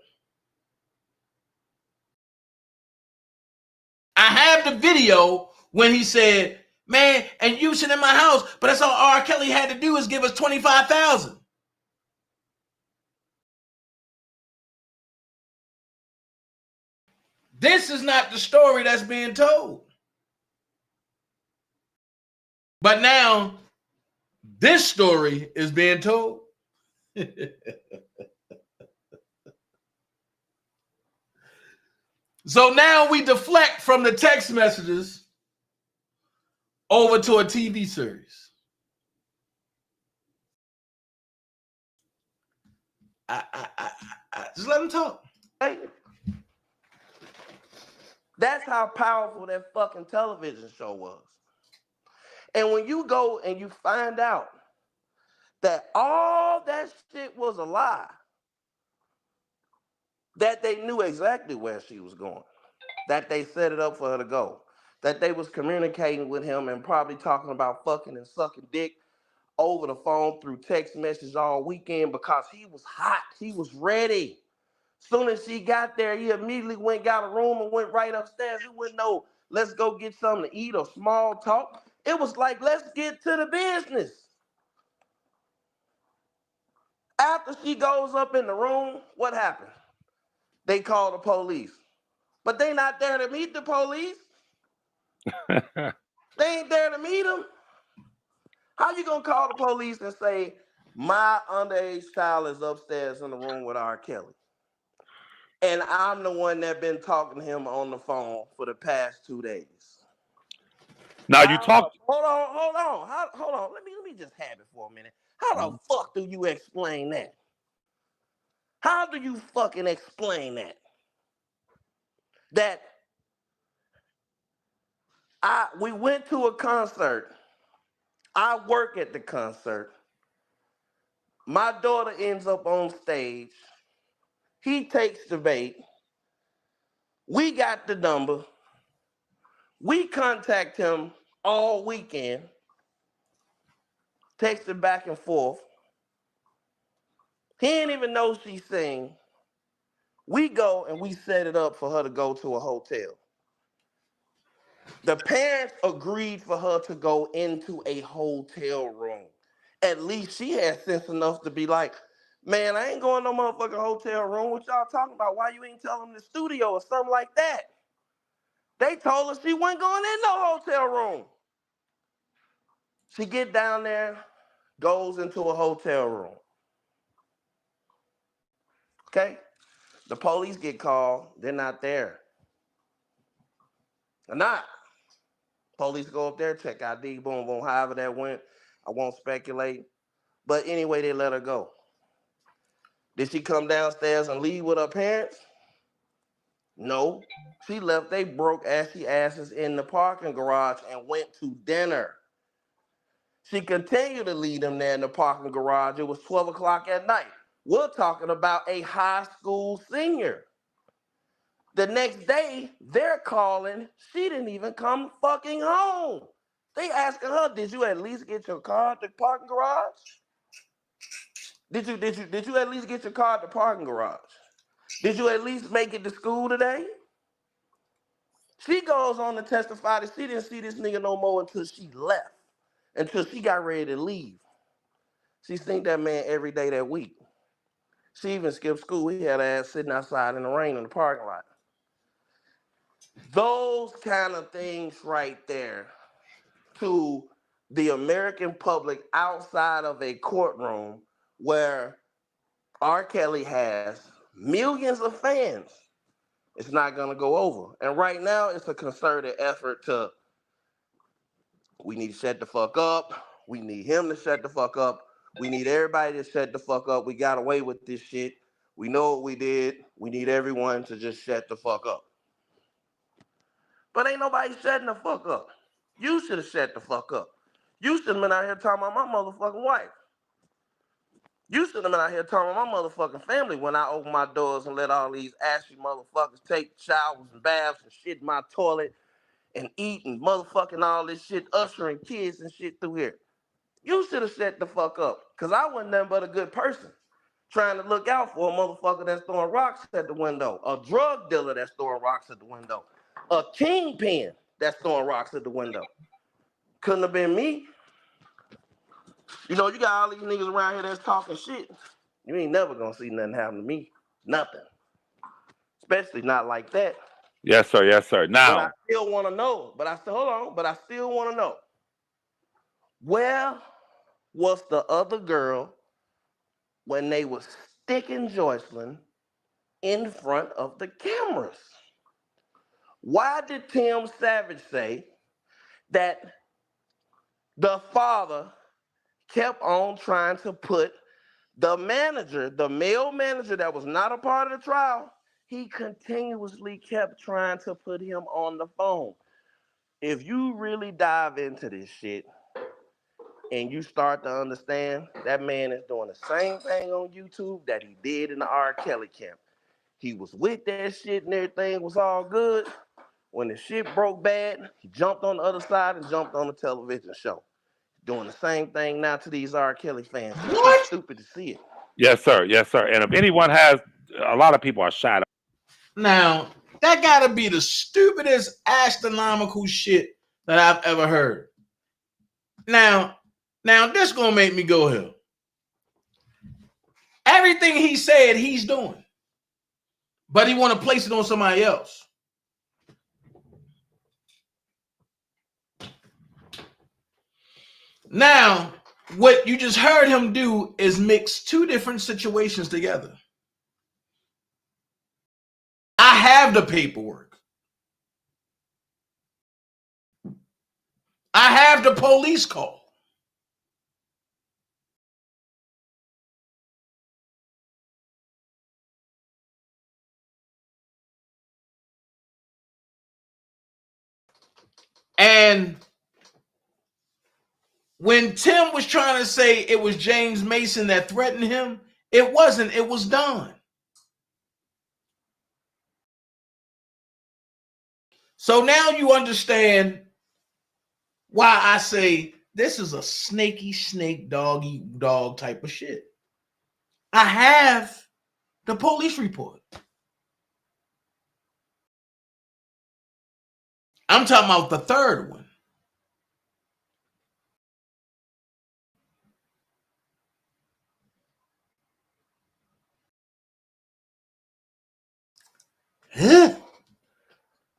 I have the video when he said, "Man, and you sitting in my house, but that's all R. Kelly had to do is give us $25,000." This is not the story that's being told. But now, this story is being told. So now we deflect from the text messages over to a TV series. Just let him talk. Hey, that's how powerful that fucking television show was. And when you go and you find out that all that shit was a lie, that they knew exactly where she was going, that they set it up for her to go, that they was communicating with him and probably talking about fucking and sucking dick over the phone through text message all weekend because he was hot, he was ready. Soon as she got there, he immediately went, got a room and went right upstairs. It wasn't no, let's go get something to eat or small talk. It was like, let's get to the business. After she goes up in the room, what happened? They call the police. But they not there to meet the police. They ain't there to meet them. How you gonna call the police and say, my underage child is upstairs in the room with R. Kelly? And I'm the one that been talking to him on the phone for the past 2 days. Now you talk. Hold on. Let me just have it for a minute. How the fuck do you explain that? How do you fucking explain that? That we went to a concert. I work at the concert. My daughter ends up on stage. He takes the bait. We got the number. We contact him all weekend. Texting back and forth. He didn't even know she sing. We go and we set it up for her to go to a hotel. The parents agreed for her to go into a hotel room. At least she had sense enough to be like, man, I ain't going to no motherfucking hotel room. What y'all talking about? Why you ain't telling them the studio or something like that? They told her she wasn't going in no hotel room. She get down there, goes into a hotel room. Okay? The police get called. They're not there. They're not. Police go up there, check ID, boom, boom, however that went. I won't speculate. But anyway, they let her go. Did she come downstairs and leave with her parents? No. She left they broke assy asses in the parking garage and went to dinner. She continued to leave them there in the parking garage. It was 12 o'clock at night. We're talking about a high school senior. The next day, they're calling. She didn't even come fucking home. They asking her, did you at least get your car at the parking garage? Did you at least get your car at the parking garage? Did you at least make it to school today? She goes on to testify that she didn't see this nigga no more until she left, until she got ready to leave. She seen that man every day that week. She even skipped school. He had her ass sitting outside in the rain in the parking lot. Those kind of things right there to the American public outside of a courtroom where R. Kelly has millions of fans, it's not going to go over. And right now, it's a concerted effort to, we need to shut the fuck up. We need him to shut the fuck up. We need everybody to shut the fuck up. We got away with this shit. We know what we did. We need everyone to just shut the fuck up. But ain't nobody shutting the fuck up. You should have shut the fuck up. You should have been out here talking about my motherfucking wife. You should have been out here telling my motherfucking family when I opened my doors and let all these ashy motherfuckers take showers and baths and shit in my toilet and eat and motherfucking all this shit, ushering kids and shit through here. You should have shut the fuck up, because I wasn't nothing but a good person trying to look out for a motherfucker that's throwing rocks at the window, a drug dealer that's throwing rocks at the window, a kingpin that's throwing rocks at the window. Couldn't have been me. You know, you got all these niggas around here that's talking shit. You ain't never gonna see nothing happen to me. Nothing. Especially not like that. Yes, sir. Yes, sir. But I Now, still want to know. But I still want to know. Where was the other girl when they was sticking Joycelyn in front of the cameras? Why did Tim Savage say that the father kept on trying to put the manager, the male manager that was not a part of the trial, he continuously kept trying to put him on the phone? If you really dive into this shit and you start to understand, that man is doing the same thing on YouTube that he did in the R. Kelly camp. He was with that shit and everything was all good. When the shit broke bad, he jumped on the other side and jumped on the television show. Doing the same thing now to these R. Kelly fans. It's stupid to see it. yes, sir. Yes, sir. And if anyone has, a lot of people are shot. Now, that gotta be the stupidest astronomical shit that I've ever heard. Now this gonna make me go here. Everything he said, he's doing. But he want to place it on somebody else. Now, what you just heard him do is mix two different situations together. I have the paperwork. I have the police call. And when Tim was trying to say it was James Mason that threatened him, it wasn't, it was Don. So now you understand why I say this is a snaky snake dog eat dog type of shit. I have the police report. I'm talking about the third one. Huh?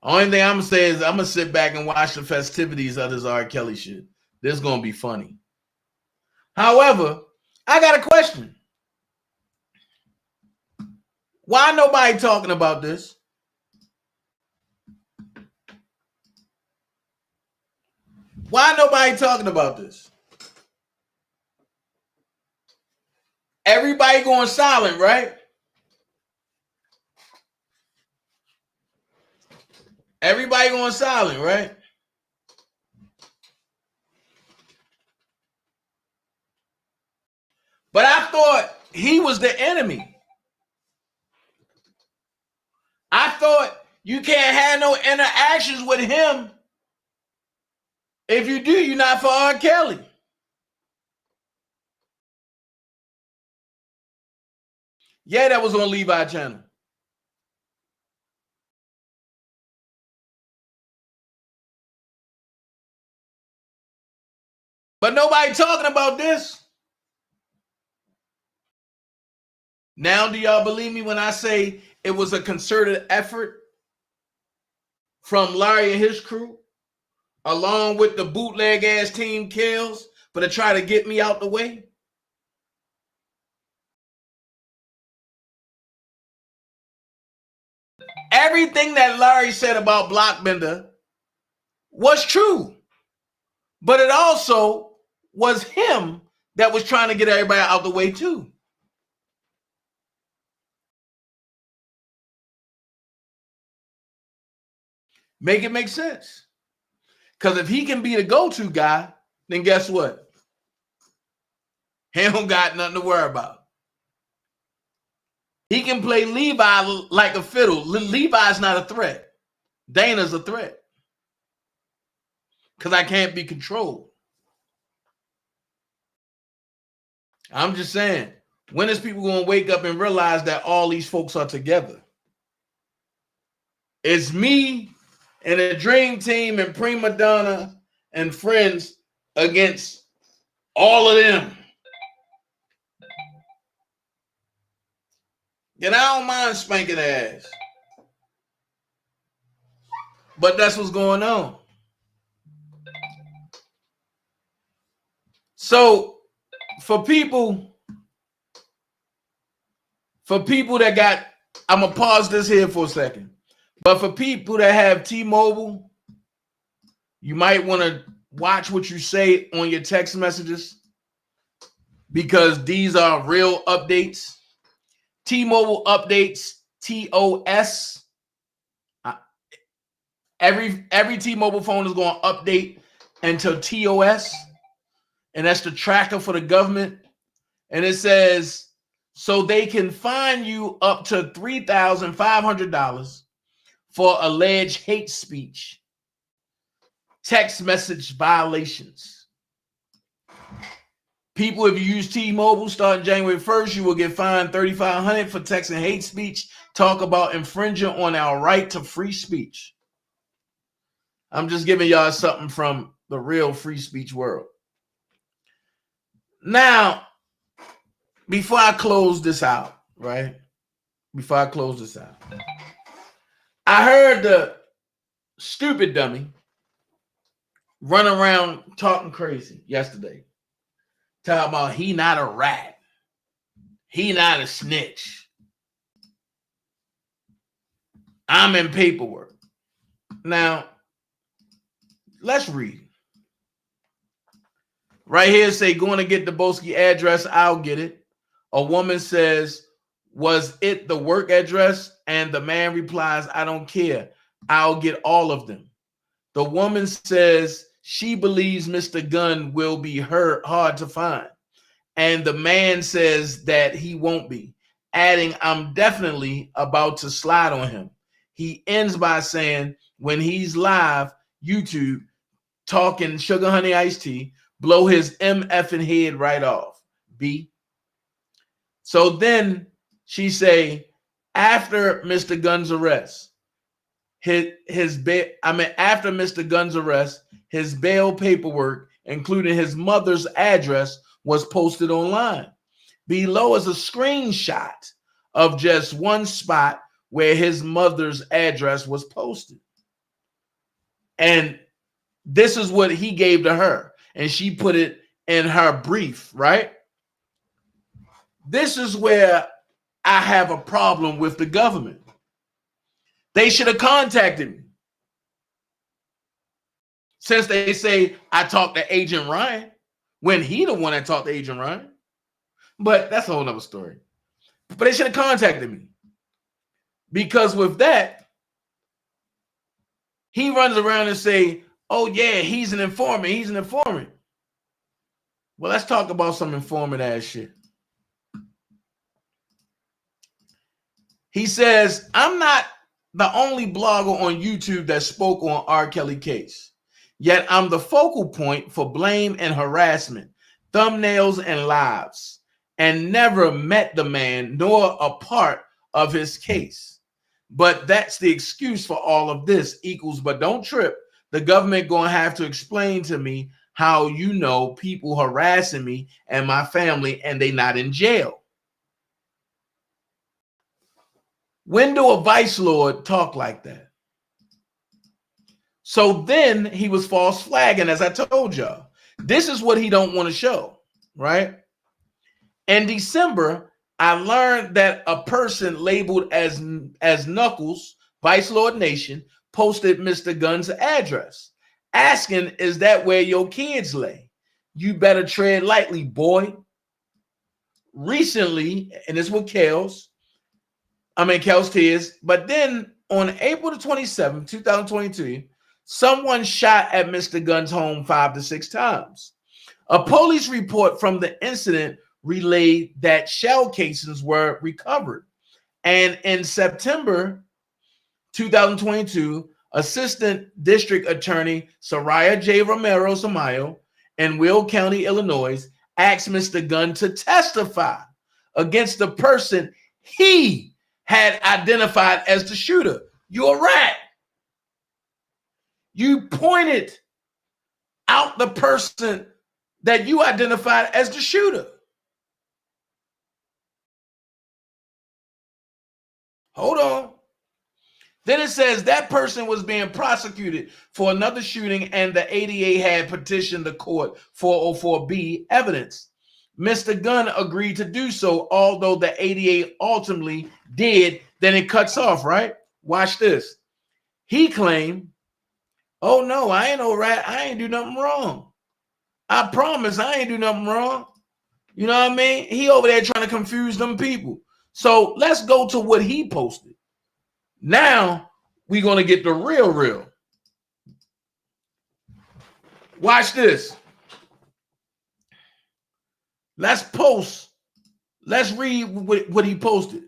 Only thing I'm gonna say is I'm gonna sit back and watch the festivities of this R. Kelly shit. This is gonna be funny. However, I got a question. Why nobody talking about this? Why nobody talking about this? Everybody going silent, right? Everybody going silent, right? But I thought he was the enemy. I thought you can't have no interactions with him. If you do, you're not for R. Kelly. Yeah, that was on Levi channel. But nobody talking about this. Now, do y'all believe me when I say it was a concerted effort from Larry and his crew, along with the bootleg ass team Kills, for to try to get me out the way? Everything that Larry said about Blockbender was true, but it also was him that was trying to get everybody out the way too. Make it make sense. Because if he can be the go-to guy, then guess what? He don't got nothing to worry about. He can play Levi like a fiddle. Levi's not a threat. Dana's a threat. Because I can't be controlled. I'm just saying, when is people going to wake up and realize that all these folks are together? It's me and a dream team and Prima Donna and friends against all of them. And I don't mind spanking ass. But that's what's going on. So for people that got, I'm going to pause this here for a second. But for people that have T-Mobile, you might want to watch what you say on your text messages because these are real updates. T-Mobile updates TOS. Every T-Mobile phone is going to update until TOS, and that's the tracker for the government. And it says, so they can fine you up to $3,500 for alleged hate speech, text message violations. People, if you use T-Mobile starting January 1st, you will get fined $3,500 for texting hate speech. Talk about infringing on our right to free speech. I'm just giving y'all something from the real free speech world. Now, before I close this out, right? Before I close this out, I heard the stupid dummy run around talking crazy yesterday. Talking about he not a rat. He not a snitch. I'm in paperwork. Now, let's read. Right here, say, going to get the Boski address. I'll get it. A woman says, was it the work address? And the man replies, I don't care. I'll get all of them. The woman says she believes Mr. Gunn will be hard to find. And the man says that he won't be, adding, I'm definitely about to slide on him. He ends by saying, when he's live, YouTube, talking sugar honey iced tea, blow his MFing head right off. B. So then she say, after Mr. Gunn's arrest, after Mr. Gunn's arrest, his bail paperwork, including his mother's address, was posted online. Below is a screenshot of just one spot where his mother's address was posted. And this is what he gave to her. And she put it in her brief, right? This is where I have a problem with the government. They should have contacted me. Since they say I talked to Agent Ryan, when he the one that talked to Agent Ryan. But that's a whole nother story. But they should have contacted me. Because with that, he runs around and say, oh yeah, he's an informant. He's an informant. Well, let's talk about some informant ass shit. He says, I'm not the only blogger on YouTube that spoke on Rkelly case. Yet I'm the focal point for blame and harassment, thumbnails and lives, and never met the man nor a part of his case. But that's the excuse for all of this equals, but don't trip. The government gonna have to explain to me how you know people harassing me and my family and they not in jail. When do a vice lord talk like that? So then he was false flagging, as I told y'all. This is what he don't want to show, right? In December, I learned that a person labeled as Knuckles, Vice Lord Nation, posted Mr. Gunn's address, asking, is that where your kids lay? You better tread lightly, boy. Recently, and this was Kel's tears, but then on April the 27th, 2022, someone shot at Mr. Gunn's home 5 to 6 times. A police report from the incident relayed that shell casings were recovered And in September 2022, Assistant District Attorney Soraya J. Romero Samayo in Will County, Illinois, asked Mr. Gunn to testify against the person he had identified as the shooter. You're a rat. You pointed out the person that you identified as the shooter. Hold on. Then it says that person was being prosecuted for another shooting and the ADA had petitioned the court 404B evidence. Mr. Gunn agreed to do so, although the ADA ultimately did. Then it cuts off, right? Watch this. He claimed, oh no, I ain't no rat. I ain't do nothing wrong. I promise I ain't do nothing wrong. You know what I mean? He over there trying to confuse them people. So let's go to what he posted. Now we're going to get the real. Watch this. Let's read what he posted.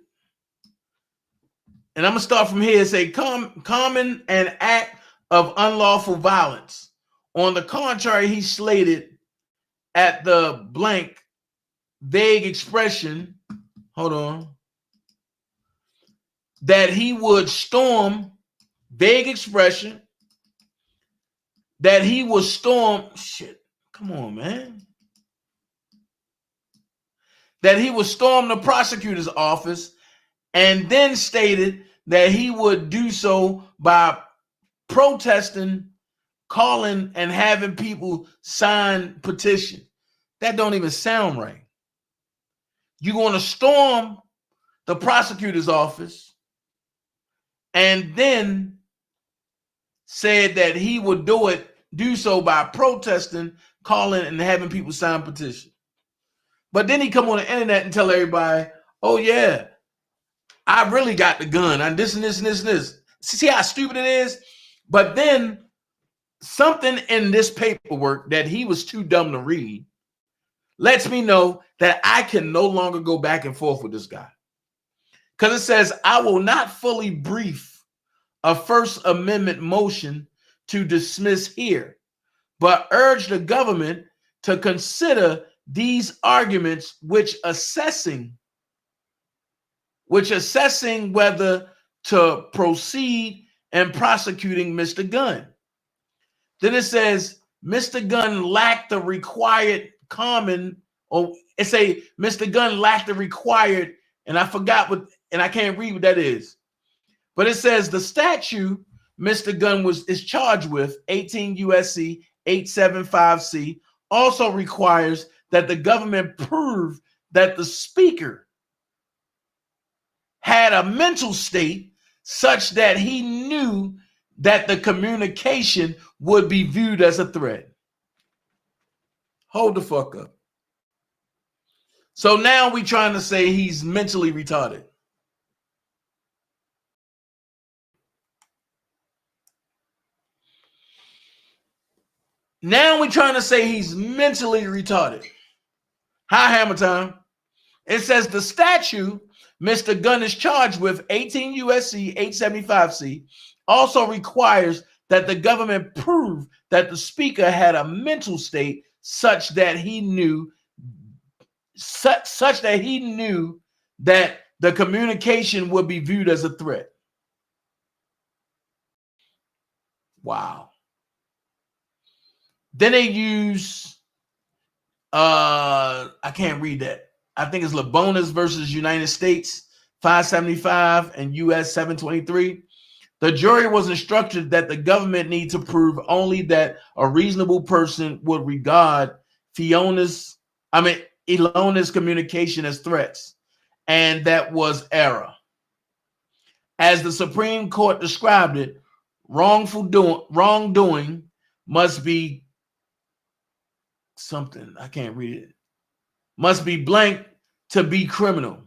And I'm going to start from here and say, common an act of unlawful violence. On the contrary, he slated at the blank vague expression, hold on, that he would storm, vague expression, that he would storm, shit, come on, man. That he would storm the prosecutor's office and then stated that he would do so by protesting, calling, and having people sign petition. That don't even sound right. You're going to storm the prosecutor's office and then said that he would do so by protesting, calling, and having people sign petition. But then he come on the internet and tell everybody, oh yeah, I really got the gun. And this and this and this and this. See how stupid it is? But then something in this paperwork that he was too dumb to read lets me know that I can no longer go back and forth with this guy. Because it says, I will not fully brief a First Amendment motion to dismiss here, but urge the government to consider these arguments which assessing whether to proceed in prosecuting Mr. Gunn. Then it says, Mr. Gunn lacked the required Mr. Gunn lacked the required, and I forgot what, and I can't read what that is. But it says the statute Mr. Gunn is charged with, 18 USC 875C, also requires that the government prove that the speaker had a mental state such that he knew that the communication would be viewed as a threat. Hold the fuck up. So now we trying to say he's mentally retarded. Now we're trying to say he's mentally retarded. Hi, Hammer Time. It says the statute Mr. Gunn is charged with, 18 USC 875C, also requires that the government prove that the speaker had a mental state such that he knew that the communication would be viewed as a threat. Wow. Then they use, I can't read that. I think it's Labonis versus United States, 575 and US 723. The jury was instructed that the government need to prove only that a reasonable person would regard Ilona's communication as threats, and that was error. As the Supreme Court described it, wrongdoing must be something, I can't read it, must be blank to be criminal.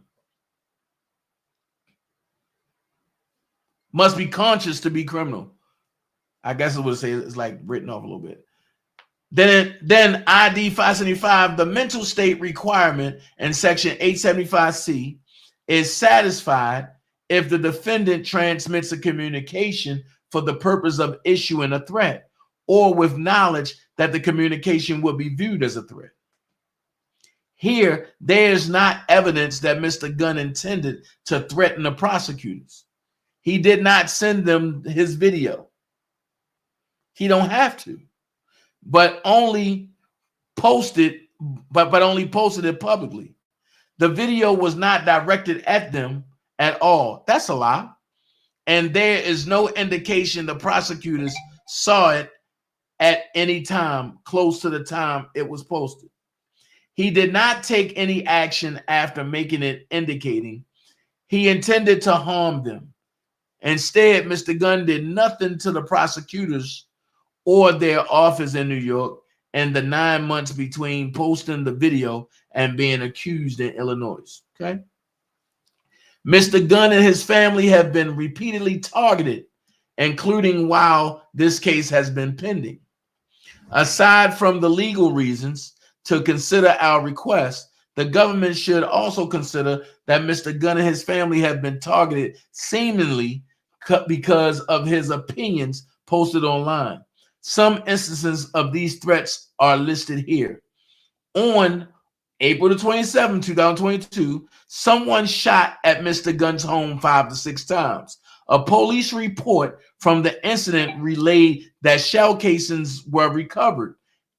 Must be conscious to be criminal. I guess it would say it's like written off a little bit. Then ID 575, the mental state requirement in section 875C is satisfied if the defendant transmits a communication for the purpose of issuing a threat or with knowledge that the communication will be viewed as a threat. Here, there is not evidence that Mr. Gunn intended to threaten the prosecutors. He did not send them his video. He don't have to, but only posted it publicly. The video was not directed at them at all. That's a lie. And there is no indication the prosecutors saw it at any time close to the time it was posted. He did not take any action after making it, indicating he intended to harm them. Instead, Mr. Gunn did nothing to the prosecutors or their office in New York in the 9 months between posting the video and being accused in Illinois. Okay. Mr. Gunn and his family have been repeatedly targeted, including while this case has been pending. Aside from the legal reasons to consider our request, the government should also consider that Mr. Gunn and his family have been targeted seemingly because of his opinions posted online. Some instances of these threats are listed here. On April the 27th, 2022, someone shot at Mr. Gunn's home 5 to 6 times. A police report from the incident relayed that shell casings were recovered.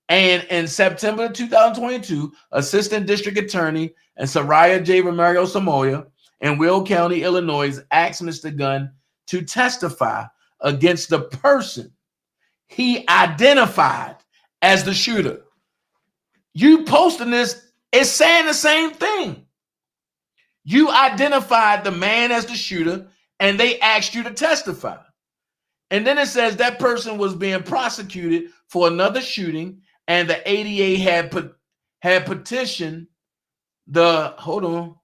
And in September 2022, Assistant District Attorney and Soraya J. Romero Samoya in Will County, Illinois, asked Mr. Gunn to testify against the person he identified as the shooter. You posting this is saying the same thing. You identified the man as the shooter and they asked you to testify. And then it says that person was being prosecuted for another shooting and the ADA had petitioned the, hold on.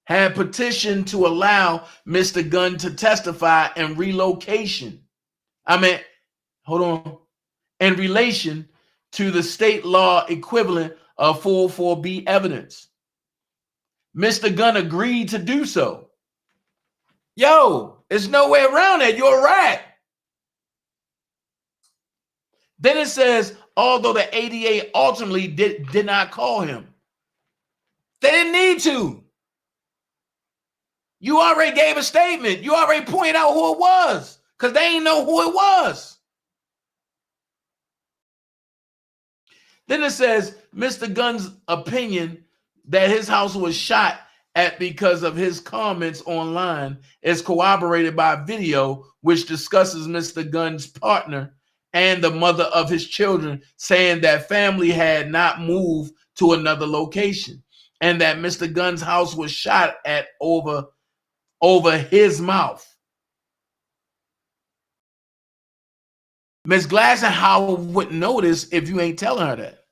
Had petitioned to allow Mr. Gunn to testify in relocation. In relation to the state law equivalent of 404B evidence. Mr. Gunn agreed to do so. Yo, there's no way around that. You're a rat. Then it says, although the ADA ultimately did not call him. They didn't need to. You already gave a statement. You already pointed out who it was because they didn't know who it was. Then it says Mr. Gunn's opinion that his house was shot at because of his comments online is corroborated by video which discusses Mr. Gunn's partner and the mother of his children saying that family had not moved to another location and that Mr. Gunn's house was shot at over his mouth. Ms. Glassenhauer wouldn't know this if you ain't telling her that.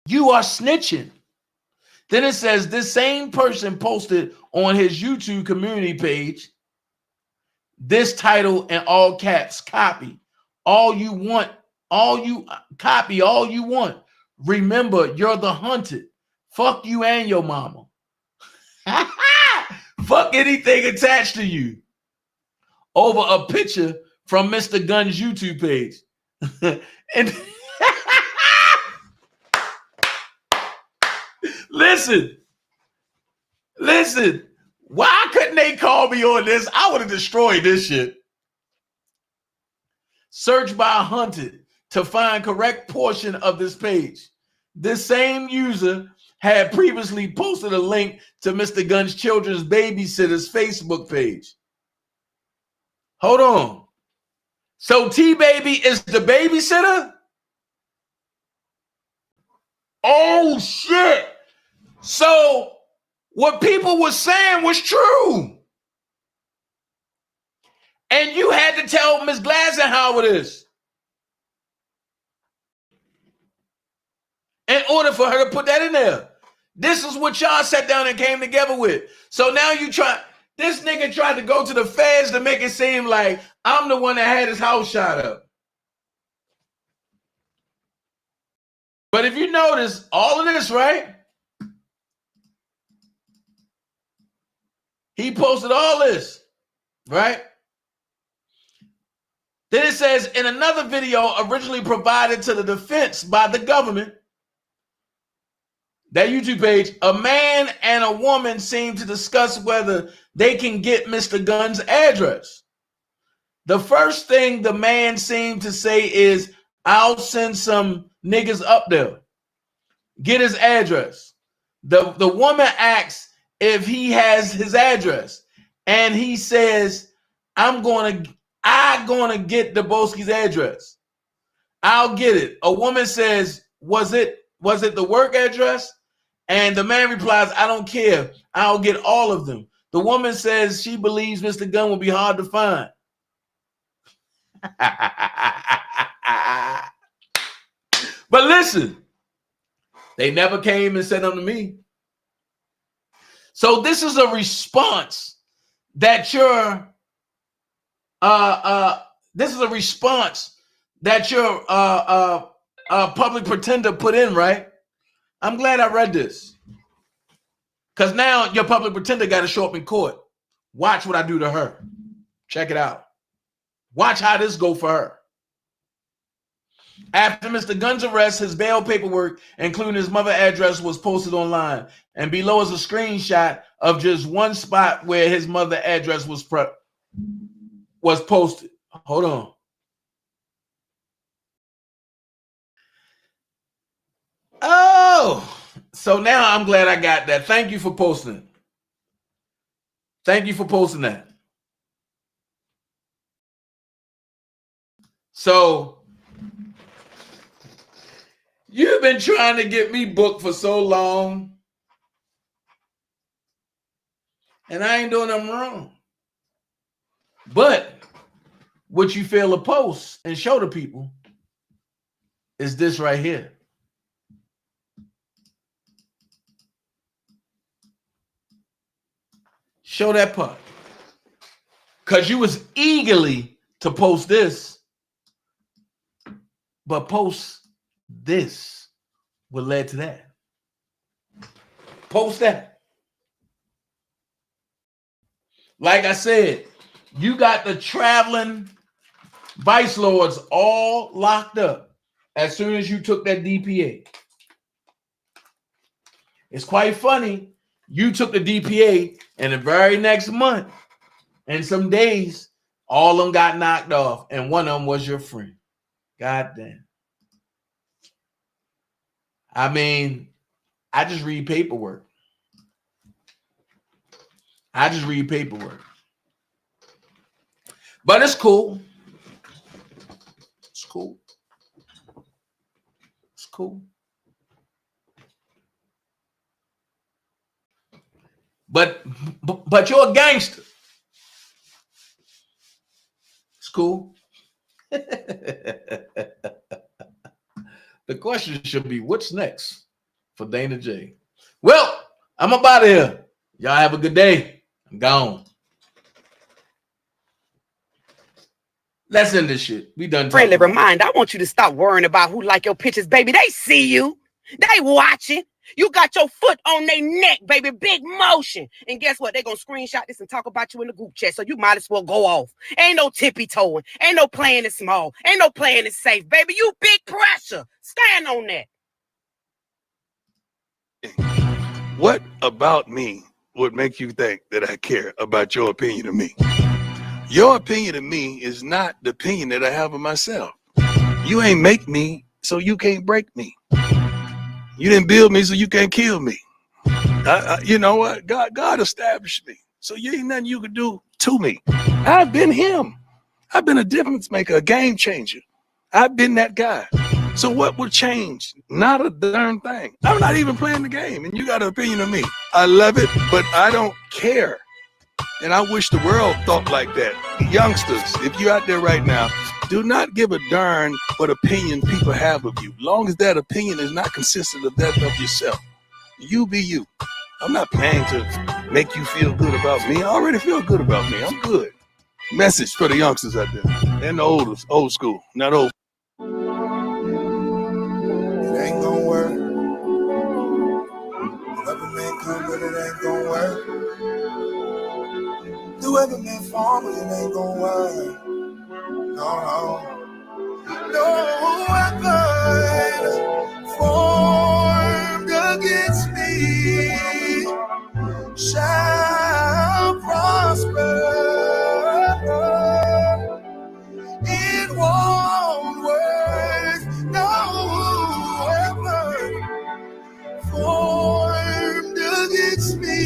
You are snitching. Then it says this same person posted on his YouTube community page this title in all caps, copy all you want, copy all you want. Remember, you're the hunted. Fuck you and your mama. Fuck anything attached to you. Over a picture from Mr. Gunn's YouTube page. And listen. Why couldn't they call me on this? I would have destroyed this shit. Search by hunted to find correct portion of this page. This same user had previously posted a link to Mr. Gunn's children's babysitter's Facebook page. Hold on. So T-Baby is the babysitter? Oh, shit. So what people were saying was true. And you had to tell Ms. Glassenhauer this in order for her to put that in there. This is what y'all sat down and came together with. So now this nigga tried to go to the feds to make it seem like I'm the one that had his house shot up. But if you notice all of this, right? He posted all this, right? Then it says, in another video originally provided to the defense by the government, that YouTube page, a man and a woman seem to discuss whether they can get Mr. Gunn's address. The first thing the man seemed to say is, I'll send some niggas up there. Get his address. The woman asks if he has his address. And he says, I'm gonna get Deboski's address. I'll get it. A woman says, was it the work address? And the man replies, I don't care. I'll get all of them. The woman says she believes Mr. Gunn will be hard to find. But listen, they never came and said unto me. So this is a response that your public pretender put in, right? I'm glad I read this. Because now your public pretender got to show up in court. Watch what I do to her. Check it out. Watch how this go for her. After Mr. Gunn's arrest, his bail paperwork, including his mother address, was posted online. And below is a screenshot of just one spot where his mother address was posted. Hold on. Oh, so now I'm glad I got that. Thank you for posting it. Thank you for posting that. So you've been trying to get me booked for so long, and I ain't doing nothing wrong. But what you fail to post and show to people is this right here. Show that part. Because you was eagerly to post this, but post this what led to that. Post that. Like I said, you got the traveling vice lords all locked up as soon as you took that DPA. It's quite funny. You took the DPA, and the very next month and some days, all of them got knocked off, and one of them was your friend. God damn. I mean, I just read paperwork. But it's cool. It's cool. It's cool. But you're a gangster. It's cool. The question should be, what's next for DanaJay? Well, I'm up out of here. Y'all have a good day. I'm gone. Let's end this shit. We done. Friendly reminder, I want you to stop worrying about who like your pictures, baby. They see you. They watching. You got your foot on their neck, baby. Big motion. And guess what? They're going to screenshot this and talk about you in the group chat. So you might as well go off. Ain't no tippy-toeing. Ain't no playing it small. Ain't no playing it safe, baby. You big pressure. Stand on that. What about me would make you think that I care about your opinion of me? Your opinion of me is not the opinion that I have of myself. You ain't make me, so you can't break me. You didn't build me, so you can't kill me. You know what? God established me. So you ain't nothing you could do to me. I've been him. I've been a difference maker, a game changer. I've been that guy. So what would change? Not a darn thing. I'm not even playing the game, and you got an opinion of me. I love it, but I don't care. And I wish the world thought like that. Youngsters, if you're out there right now, do not give a darn what opinion people have of you, long as that opinion is not consistent of that of yourself. You be you. I'm not paying to make you feel good about me. I already feel good about me. I'm good. Message for the youngsters out there and the old school, not old. It ain't gonna come, but it ain't gonna work. The weapon been formed, but it ain't gonna work. No, no weapon formed against me shall prosper. It won't work. No weapon formed against me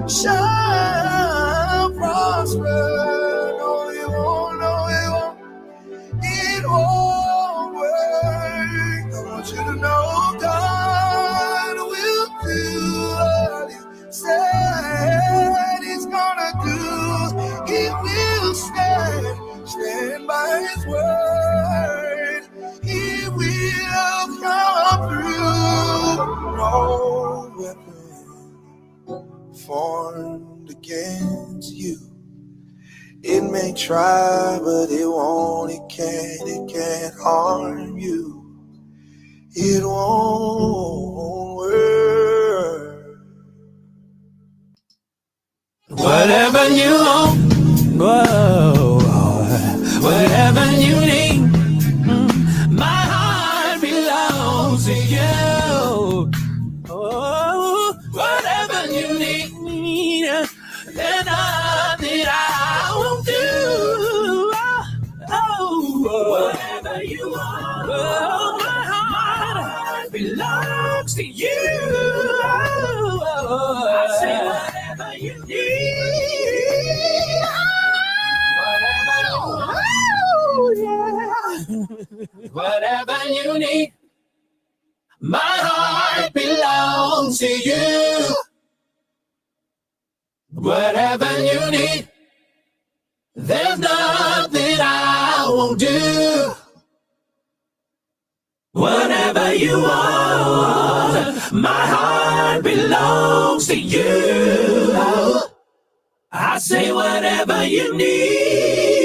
shall prosper. No, it won't. No, it won't. It won't work. I want you to know God will do what He said He's gonna do. He will stand by His word. He will come through. No weapon formed against you. It may try, but it won't, it can't harm you. It won't work. Whatever you want, whoa, whatever you need, my heart belongs to you. Oh, whatever you need, there's nothing I won't do. Oh, whatever you want, oh, my heart belongs to you. I say whatever you need, whatever you need, my heart belongs to you. Whatever you need, there's nothing I won't do. Whatever you want, my heart belongs to you. I say whatever you need.